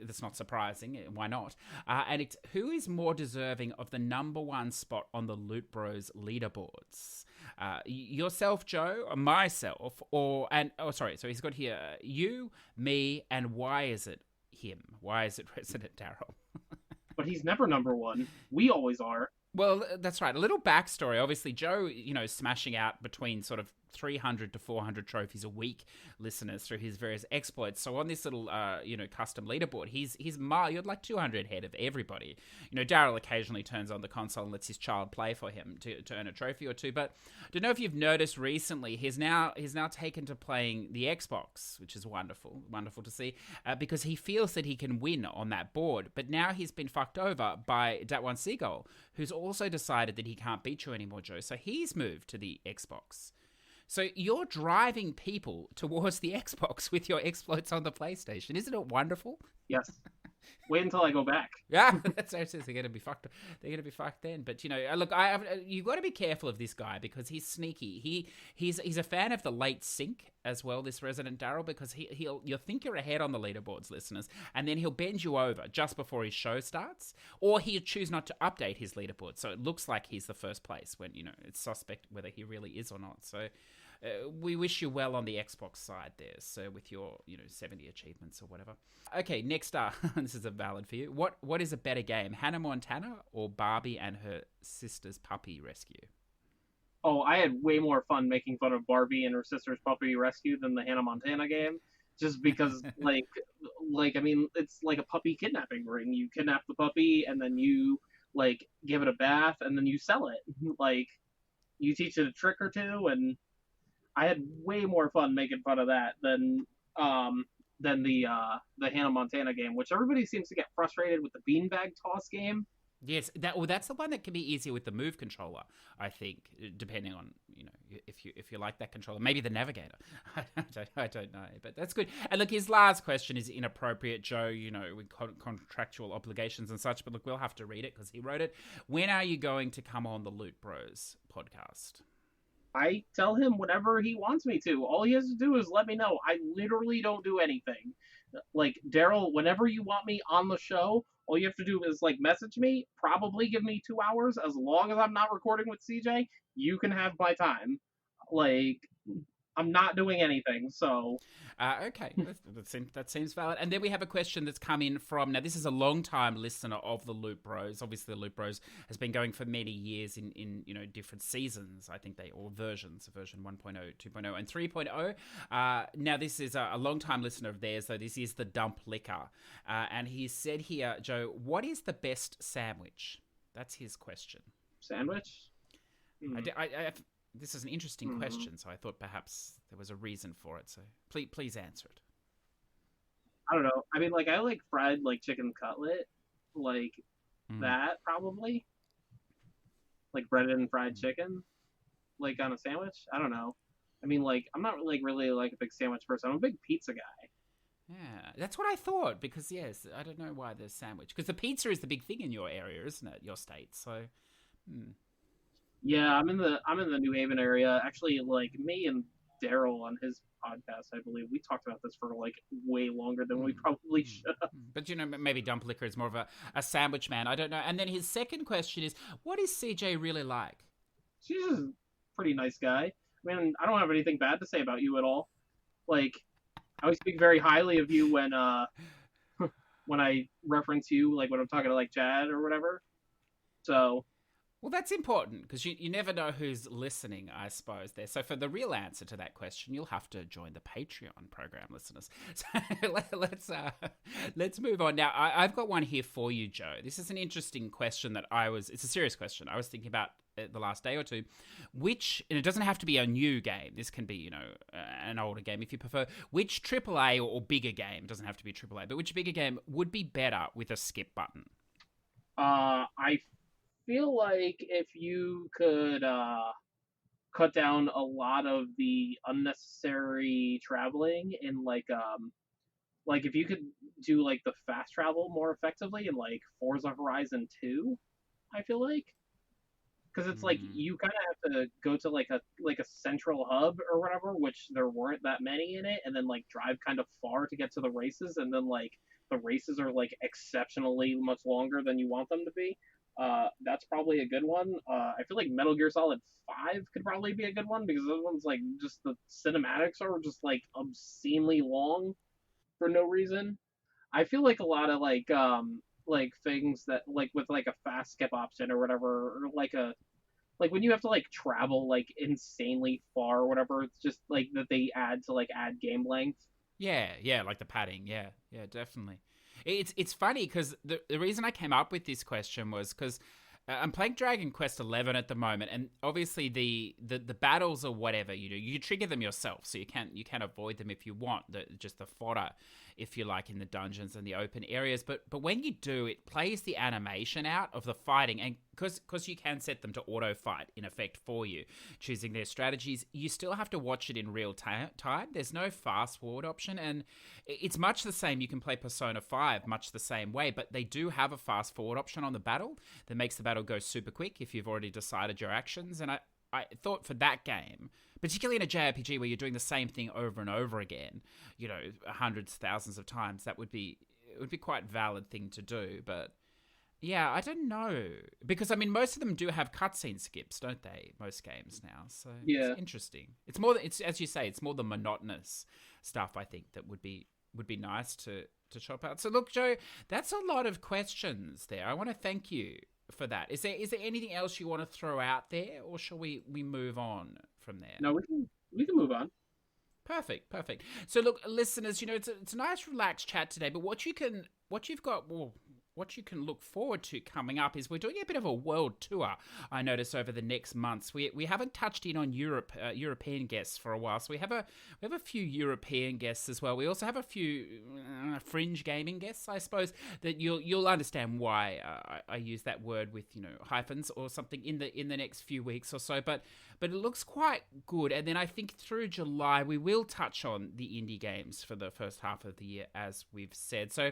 that's not surprising. Why not? And it's who is more deserving of the #1 spot on the Loot Bros leaderboards? Yourself, Joe, or myself, So he's got here you, me, and why is it him? Why is it Resident Daryl? But he's never #1. We always are. Well, that's right. A little backstory. Obviously, Joe, smashing out between sort of 300 to 400 trophies a week, listeners, through his various exploits. So on this little, custom leaderboard, he's mired like 200 ahead of everybody. Daryl occasionally turns on the console and lets his child play for him to earn a trophy or two. But I don't know if you've noticed recently, he's now taken to playing the Xbox, which is wonderful to see, because he feels that he can win on that board. But now he's been fucked over by Dat1 Seagull, who's also decided that he can't beat you anymore, Joe. So he's moved to the Xbox. So you're driving people towards the Xbox with your exploits on the PlayStation. Isn't it wonderful? Yes. Wait until I go back. Yeah, that's what it says. They're going to be fucked. They're going to be fucked then. But look, you've got to be careful of this guy because he's sneaky. He's a fan of the late sync as well. This Resident Daryl, because you'll think you're ahead on the leaderboards, listeners, and then he'll bend you over just before his show starts, or he'll choose not to update his leaderboard, so it looks like he's the first place when it's suspect whether he really is or not. So. We wish you well on the Xbox side there, so with your 70 achievements or whatever. Okay, next up, this is a valid for you. What is a better game, Hannah Montana or Barbie and her sister's puppy rescue? Oh, I had way more fun making fun of Barbie and her sister's puppy rescue than the Hannah Montana game, just because I mean, it's like a puppy kidnapping ring. You kidnap the puppy and then you like give it a bath, and then you sell it. Like you teach it a trick or two, and I had way more fun making fun of that um than the Hannah Montana game, which everybody seems to get frustrated with the beanbag toss game. Yes, that's the one that can be easier with the Move controller, I think, depending on, if you like that controller. Maybe the Navigator. I don't know, but that's good. And look, his last question is inappropriate, Joe, with contractual obligations and such, but look, we'll have to read it because he wrote it. When are you going to come on the Loot Bros podcast? I tell him whenever he wants me to. All he has to do is let me know. I literally don't do anything. Like, Daryl, whenever you want me on the show, all you have to do is, like, message me, probably give me 2 hours. As long as I'm not recording with CJ, you can have my time. Like, I'm not doing anything, so... Okay, that seems valid. And then we have a question that's come in from, now this is a long-time listener of the Loot Bros. Obviously, the Loot Bros has been going for many years in different seasons. I think or versions, version 1.0, 2.0, and 3.0. Now, this is a long-time listener of theirs, though. This is the Dump Liquor. And he said here, Joe, what is the best sandwich? That's his question. Sandwich? This is an interesting question, so I thought perhaps there was a reason for it. So please answer it. I don't know. I mean, like, I like fried, like, chicken cutlet. Like, that, probably. Like, breaded and fried chicken. Like, on a sandwich? I don't know. I mean, like, I'm not, like, really, like, a big sandwich person. I'm a big pizza guy. Yeah, that's what I thought, because, yes, I don't know why there's sandwich. Because the pizza is the big thing in your area, isn't it? Your state, so... Yeah, I'm in the New Haven area. Actually, like, me and Daryl on his podcast, I believe, we talked about this for, like, way longer than we probably should have. But, maybe Dump Liquor is more of a sandwich man. I don't know. And then his second question is, what is CJ really like? She's just a pretty nice guy. I mean, I don't have anything bad to say about you at all. Like, I always speak very highly of you when when I reference you, like, when I'm talking to, like, Chad or whatever. So... Well, that's important, because you never know who's listening, I suppose, there. So for the real answer to that question, you'll have to join the Patreon program, listeners. So let's move on. Now, I've got one here for you, Joe. This is an interesting question it's a serious question. I was thinking about the last day or two, and it doesn't have to be a new game. This can be, an older game if you prefer. Which AAA or bigger game, doesn't have to be AAA, but which bigger game would be better with a skip button? I feel like if you could cut down a lot of the unnecessary traveling in like if you could do like the fast travel more effectively in like Forza Horizon 2, I feel like, because it's like you kind of have to go to like a central hub or whatever, which there weren't that many in it, and then like drive kind of far to get to the races, and then like the races are like exceptionally much longer than you want them to be. That's probably a good one. I feel like Metal Gear Solid 5 could probably be a good one, because those ones, like, just the cinematics are just like obscenely long for no reason. I feel like a lot of like things that like with like a fast skip option or whatever, or like when you have to like travel like insanely far or whatever, it's just like that they add game length. Yeah, like the padding. Yeah, definitely. It's funny because the reason I came up with this question was because I'm playing Dragon Quest XI at the moment, and obviously the battles or whatever you trigger them yourself, so you can avoid them if you want, just the fodder, if you like, in the dungeons and the open areas. But when you do, it plays the animation out of the fighting, and because you can set them to auto fight in effect for you, choosing their strategies, you still have to watch it in real time. There's no fast forward option, and it's much the same. You can play Persona 5 much the same way, but they do have a fast forward option on the battle that makes the battle go super quick if you've already decided your actions. And I thought for that game, particularly in a JRPG where you're doing the same thing over and over again, hundreds, thousands of times, it would be quite valid thing to do. But yeah, I don't know, because I mean most of them do have cutscene skips, don't they? Most games now, so yeah. It's interesting. It's more, as you say, it's more the monotonous stuff, I think, that would be nice to chop out. So look, Joe, that's a lot of questions there. I want to thank you for that. Is there anything else you want to throw out there, or shall we move on from there? No, we can move on. Perfect. So look, listeners, it's a nice relaxed chat today, but what you've got, well, what you can look forward to coming up is we're doing a bit of a world tour, I notice, over the next months. We haven't touched in on European guests for a while, so we have a few European guests as well. We also have a few fringe gaming guests, I suppose, that you'll understand why I use that word with hyphens or something in the next few weeks or so. But it looks quite good, and then I think through July we will touch on the indie games for the first half of the year, as we've said. So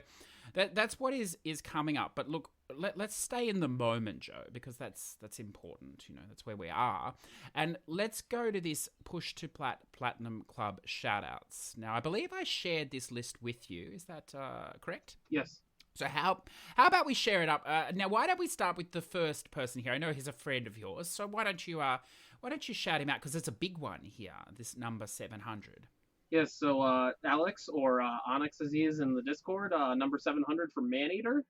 that's what is coming up. But look, let's stay in the moment, Joe, because that's important. That's where we are. And let's go to this Push2Plat Platinum Club shoutouts. Now, I believe I shared this list with you. Is that correct? Yes. So how about we share it up? Now, why don't we start with the first person here? I know he's a friend of yours, so why don't you shout him out, because it's a big one here. This number 700. Yes, so Alex, or Onyx as he is in the Discord, number 700 for Maneater,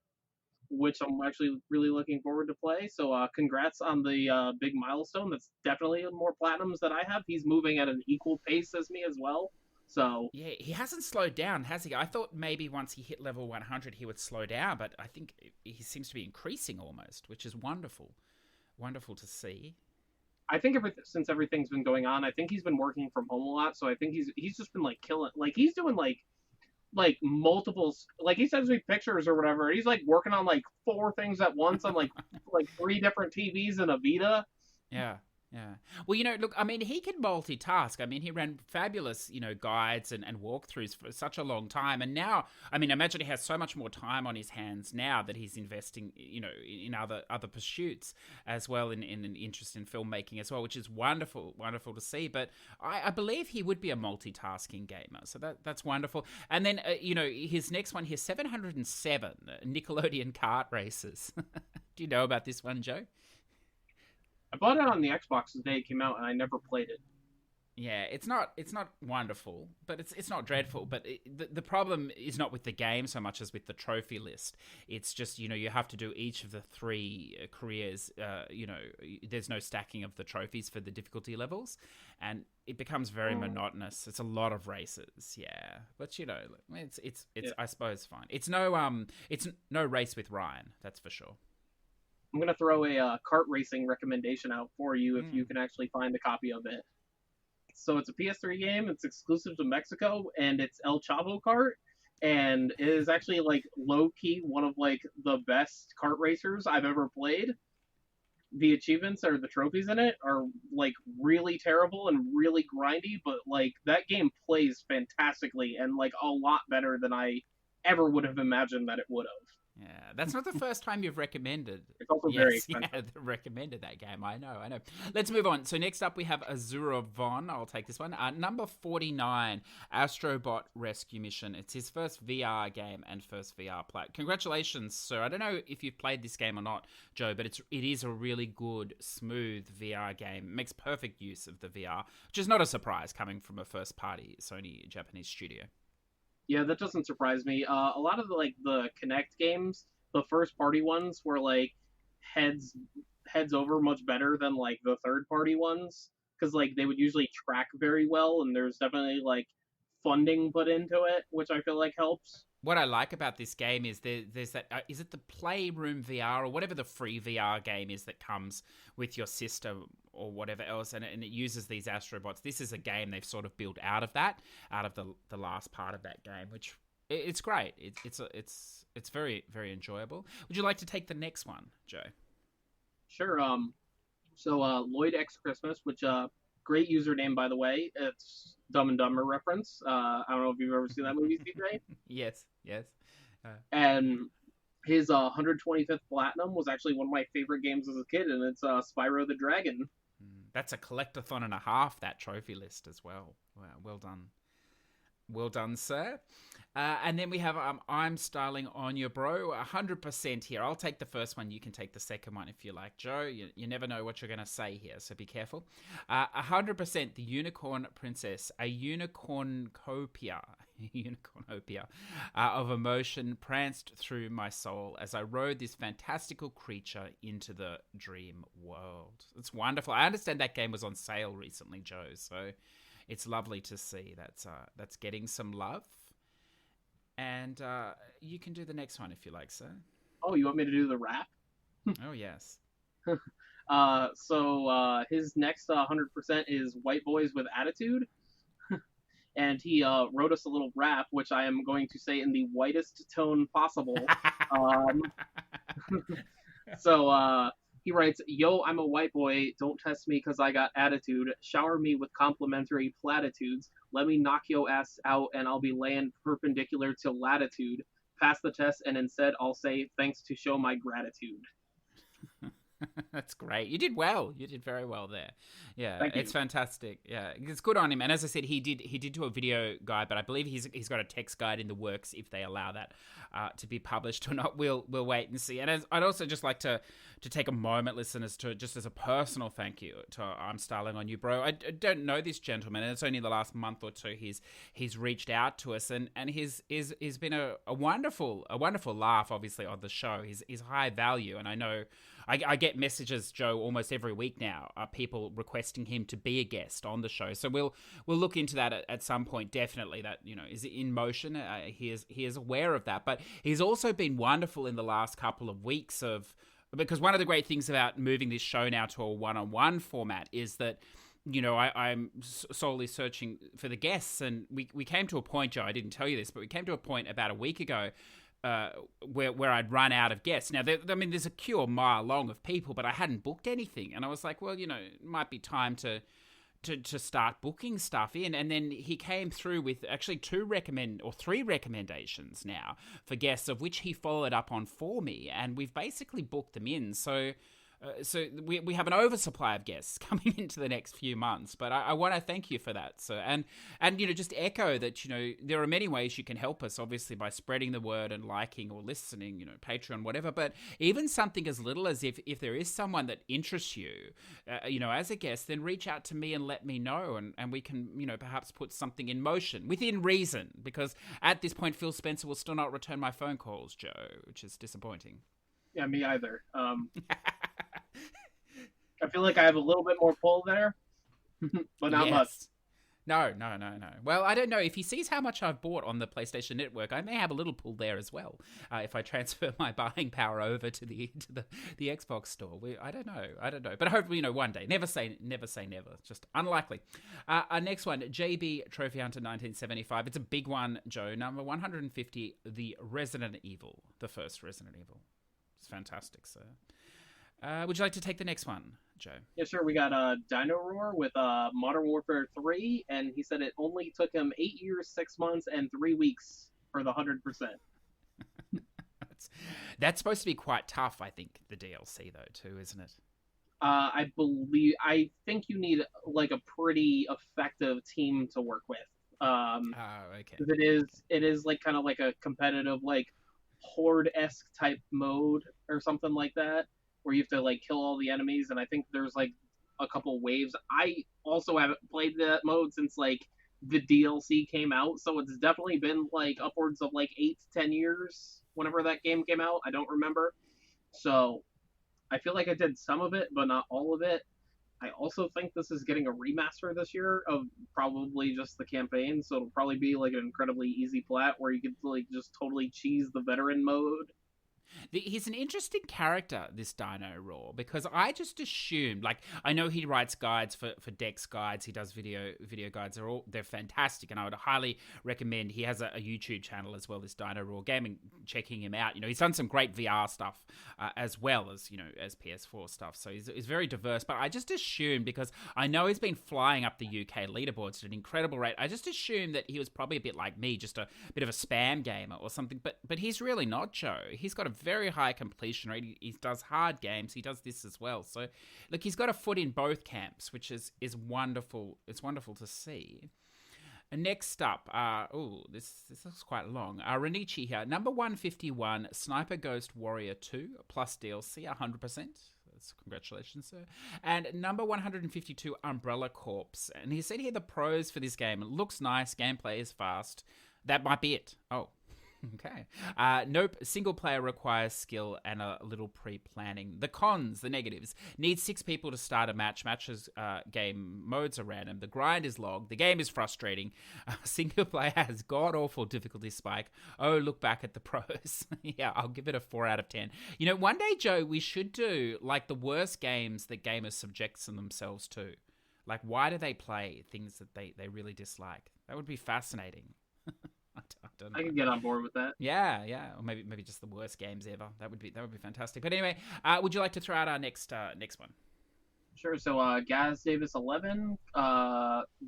which I'm actually really looking forward to play. So congrats on the big milestone. That's definitely more platinums than I have. He's moving at an equal pace as me as well. So yeah, he hasn't slowed down, has he? I thought maybe once he hit level 100 he would slow down, but I think he seems to be increasing almost, which is wonderful. Wonderful to see. I think since everything's been going on, I think he's been working from home a lot. So I think he's just been killing. He's doing multiples. He sends me pictures or whatever. He's working on 4 things at once on like 3 different TVs and a Vita. Yeah. Yeah. Well, look, I mean, he can multitask. I mean, he ran fabulous, guides and walkthroughs for such a long time. And now, I mean, imagine he has so much more time on his hands now that he's investing, in other pursuits as well, in an interest in filmmaking as well, which is wonderful to see. But I believe he would be a multitasking gamer. So that's wonderful. And then, his next one here, 707, Nickelodeon kart races. Do you know about this one, Joe? I bought it on the Xbox the day it came out, and I never played it. Yeah, it's not wonderful, but it's not dreadful. But the problem is not with the game so much as with the trophy list. It's just, you have to do each of the 3 careers. There's no stacking of the trophies for the difficulty levels, and it becomes very monotonous. It's a lot of races, yeah. But it's yeah. I suppose fine. It's no race with Ryan, that's for sure. I'm going to throw a kart racing recommendation out for you if you can actually find a copy of it. So it's a PS3 game. It's exclusive to Mexico, and it's El Chavo Kart. And it is actually, low-key one of, the best kart racers I've ever played. The achievements or the trophies in it are, really terrible and really grindy, but, that game plays fantastically and, a lot better than I ever would have imagined that it would have. Yeah, that's not the first time you've recommended. It's also very expensive. Yeah, recommended that game. I know. Let's move on. So next up we have Azura Von. I'll take this one. Number 49, Astrobot Rescue Mission. It's his first VR game and first VR plat. Congratulations, sir. I don't know if you've played this game or not, Joe, but it is a really good, smooth VR game. It makes perfect use of the VR, which is not a surprise coming from a first-party Sony Japanese studio. Yeah, that doesn't surprise me. A lot of the Kinect games, the first party ones were heads over much better than the third party ones, because they would usually track very well, and there's definitely funding put into it, which I feel helps. What I like about this game is there's that, is it the Playroom VR or whatever the free VR game is that comes with your system or whatever else, and it uses these Astrobots. This is a game they've sort of built out of the last part of that game, which it's great. It's very, very enjoyable. Would you like to take the next one, Joe? Sure. So Lloyd X Christmas, which great username, by the way. It's Dumb and Dumber reference. I don't know if you've ever seen that movie, CJ. Yes. And his 125th Platinum was actually one of my favorite games as a kid, and it's Spyro the Dragon. That's a collectathon and a half, that trophy list as well. Wow, well done. Well done, sir. And then we have I'm Styling on Your Bro, 100% here. I'll take the first one. You can take the second one if you like, Joe. You never know what you're going to say here, so be careful. 100% The Unicorn Princess, a unicorncopia of emotion pranced through my soul as I rode this fantastical creature into the dream world. It's wonderful. I understand that game was on sale recently, Joe, so it's lovely to see that's getting some love. And you can do the next one if you like, sir. Oh, you want me to do the rap? Oh, yes. So his next 100% is White Boys with Attitude. And he wrote us a little rap, which I am going to say in the whitest tone possible. Um, so he writes, "Yo, I'm a white boy. Don't test me because I got attitude. Shower me with complimentary platitudes. Let me knock your ass out, and I'll be laying perpendicular to latitude. Pass the test, and instead I'll say thanks to show my gratitude." That's great. You did well. You did very well there. Yeah, Thank you. it's fantastic. Yeah, it's good on him. And as I said, he did do a video guide, but I believe he's got a text guide in the works if they allow that to be published or not. We'll wait and see. And I'd also just like to take a moment, listeners, to just as a personal thank you to I'm Styling on You, bro. I don't know this gentleman, and it's only the last month or two he's reached out to us, and he's been a wonderful laugh, obviously, on the show. He's high value, and I know. I get messages, Joe, almost every week now. People requesting him to be a guest on the show, so we'll look into that at some point. Definitely, that is in motion. He is aware of that, but he's also been wonderful in the last couple of weeks because one of the great things about moving this show now to a one-on-one format is that. I'm solely searching for the guests, and we came to a point, Joe. I didn't tell you this, but we came to a point about a week ago. Where I'd run out of guests. Now, there's a queue a mile long of people, but I hadn't booked anything, and I was like, well, it might be time to start booking stuff in. And then he came through with actually three recommendations now for guests, of which he followed up on for me, and we've basically booked them in. So we have an oversupply of guests coming into the next few months, but I want to thank you for that. So and just echo that there are many ways you can help us, obviously by spreading the word and liking or listening, Patreon, whatever. But even something as little as if there is someone that interests you, as a guest, then reach out to me and let me know, and we can perhaps put something in motion within reason. Because at this point, Phil Spencer will still not return my phone calls, Joe, which is disappointing. Yeah, me either. I feel like I have a little bit more pull there, but not much. No. Well, I don't know. If he sees how much I've bought on the PlayStation Network, I may have a little pull there as well. If I transfer my buying power over to the Xbox store, I don't know. But hopefully, one day. Never say never. Just unlikely. Our next one, JB Trophy Hunter 1975. It's a big one, Joe. Number 150, the Resident Evil, the first Resident Evil. It's fantastic, sir. Would you like to take the next one, Joe? Yeah, sure. We got Dino Roar with Modern Warfare 3, and he said it only took him 8 years, 6 months, and 3 weeks for the 100%. That's supposed to be quite tough, I think, the DLC, though, too, isn't it? I think you need like a pretty effective team to work with. Okay. It is like kind of like a competitive, like horde-esque type mode or something like that, where you have to like kill all the enemies, and I think there's like a couple waves. I also haven't played that mode since like the DLC came out, so it's definitely been like upwards of like 8 to 10 years whenever that game came out. I don't remember. So I feel like I did some of it, but not all of it. I also think this is getting a remaster this year of probably just the campaign, so it'll probably be like an incredibly easy plat where you could like just totally cheese the veteran mode. He's an interesting character, this Dino Roar, because I just assumed, like, I know he writes guides for Dex guides, he does video guides, they're fantastic, and I would highly recommend. He has a YouTube channel as well, this Dino Roar Gaming, checking him out. He's done some great VR stuff as well as, as PS4 stuff, so he's very diverse, but I just assumed, because I know he's been flying up the UK leaderboards at an incredible rate, I just assumed that he was probably a bit like me, just a bit of a spam gamer or something, but he's really not, Joe. He's got a very high completion rate. He does hard games. He does this as well. So, look, he's got a foot in both camps, which is wonderful. It's wonderful to see. And next up, this looks quite long. Renichi here, number 151, Sniper Ghost Warrior 2 plus DLC, 100%. Congratulations, sir. And number 152, Umbrella Corps. And he said here the pros for this game. It looks nice. Gameplay is fast. That might be it. Oh. Okay. Nope. Single player requires skill and a little pre-planning. The cons, the negatives. Need 6 people to start a match. Matches game modes are random. The grind is logged. The game is frustrating. Single player has god-awful difficulty spike. Oh, look back at the pros. Yeah, I'll give it a 4 out of 10. You know, one day, Joe, we should do like the worst games that gamers subject themselves to. Like, why do they play things that they really dislike? That would be fascinating. I don't know. I can get on board with that. Yeah, or maybe just the worst games ever. That would be fantastic. But anyway, would you like to throw out our next one? Sure. So Gaz Davis 11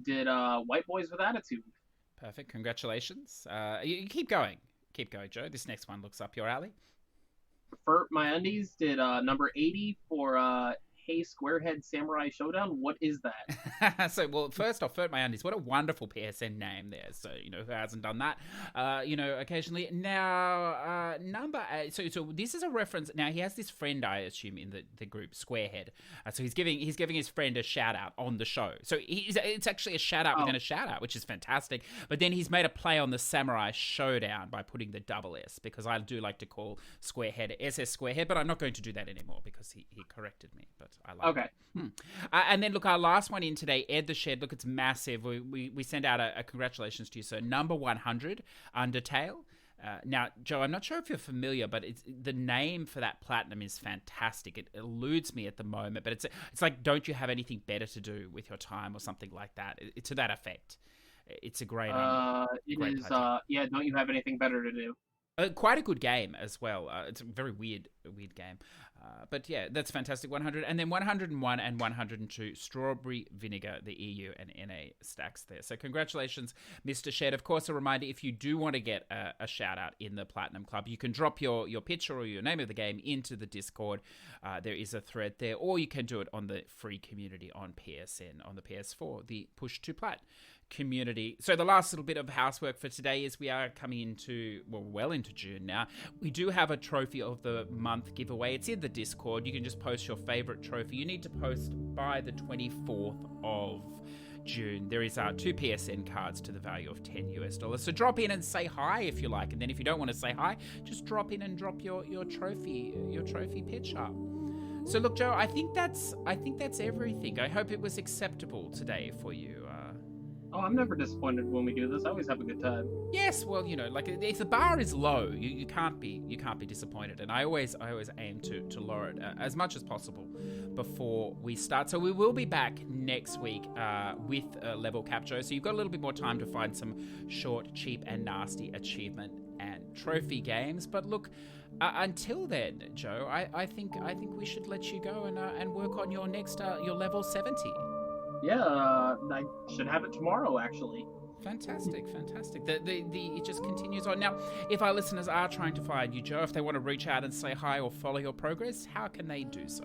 did White Boys with Attitude. Perfect. Congratulations. You keep going, Joe. This next one looks up your alley. Furt My Undies did number 80 for Hey Squarehead Samurai Showdown. What is that? So, well, first off, Furt My Undies, what a wonderful PSN name there. So, who hasn't done that? Occasionally. Now, number 8. So this is a reference. Now, he has this friend, I assume, in the group, Squarehead. So he's giving his friend a shout out on the show. So it's actually a shout out within a shout out, which is fantastic. But then he's made a play on the Samurai Showdown by putting the double S, because I do like to call Squarehead SS Squarehead, but I'm not going to do that anymore because he corrected me. But I like it. And then, look, our last one in today, Ed the Shed. Look, it's massive. We send out a congratulations to you. So, number 100, Undertale. Now, Joe, I'm not sure if you're familiar, but the name for that platinum is fantastic. It eludes me at the moment, but it's like, don't you have anything better to do with your time or something like that? It's to that effect. It's a great it is, yeah, don't you have anything better to do? Quite a good game as well. It's a very weird game. But yeah, that's fantastic. 100. And then 101 and 102, Strawberry Vinegar, the EU and NA stacks there. So congratulations, Mr. Shed. Of course, a reminder, if you do want to get a shout out in the Platinum Club, you can drop your picture or your name of the game into the Discord. There is a thread there, or you can do it on the free community on PSN, on the PS4, the Push2Plat community. So the last little bit of housework for today is we are coming into, well into June now. We do have a trophy of the month giveaway. It's in the Discord. You can just post your favorite trophy. You need to post by the 24th of June. There is 2 PSN cards to the value of $10 US. So drop in and say hi if you like. And then if you don't want to say hi, just drop in and drop your trophy picture. So look, Joe, I think that's everything. I hope it was acceptable today for you. Oh, I'm never disappointed when we do this. I always have a good time. Yes, well, like if the bar is low, you can't be disappointed, and I always aim to lower it as much as possible before we start. So we will be back next week with Level Cap, Joe. So you've got a little bit more time to find some short, cheap, and nasty achievement and trophy games. But look, until then, Joe, I think we should let you go and work on your next your level 70. Yeah, I should have it tomorrow, actually. Fantastic. It just continues on. Now, if our listeners are trying to find you, Joe, if they want to reach out and say hi or follow your progress, how can they do so?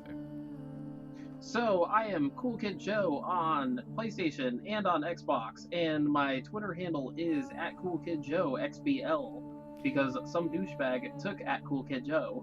So, I am CoolKidJoe on PlayStation and on Xbox, and my Twitter handle is @CoolKidJoeXBL, because some douchebag took @CoolKidJoe.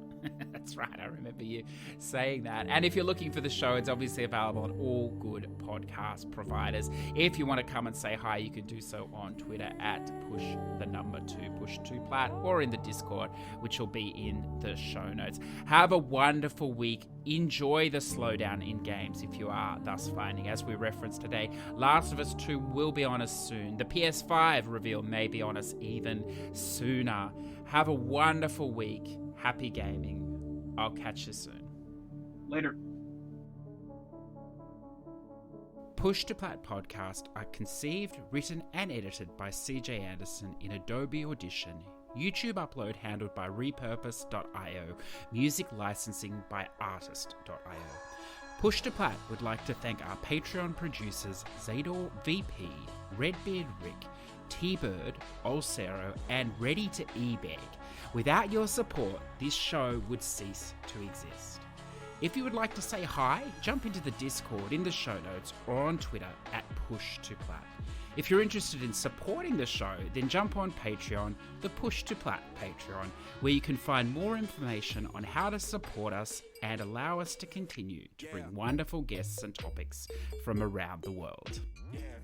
That's right, I remember you saying that. And if you're looking for the show, it's obviously available on all good podcast providers. If you want to come and say hi, you can do so on Twitter @push2plat, or in the Discord, which will be in the show notes. Have a wonderful week. Enjoy the slowdown in games if you are thus finding. As we referenced today, Last of Us 2 will be on us soon. The PS5 reveal may be on us even sooner. Have a wonderful week. Happy gaming. I'll catch you soon. Later. Push2Plat podcasts are conceived, written, and edited by CJ Anderson in Adobe Audition. YouTube upload handled by repurpose.io. Music licensing by artist.io. Push2Plat would like to thank our Patreon producers Zador VP, Redbeard Rick, T-Bird, Olsero, and Ready to eBeg. Without your support, this show would cease to exist. If you would like to say hi, jump into the Discord in the show notes or on Twitter @Push2Plat. If you're interested in supporting the show, then jump on Patreon, the Push2Plat Patreon, where you can find more information on how to support us and allow us to continue to bring wonderful guests and topics from around the world. Yeah.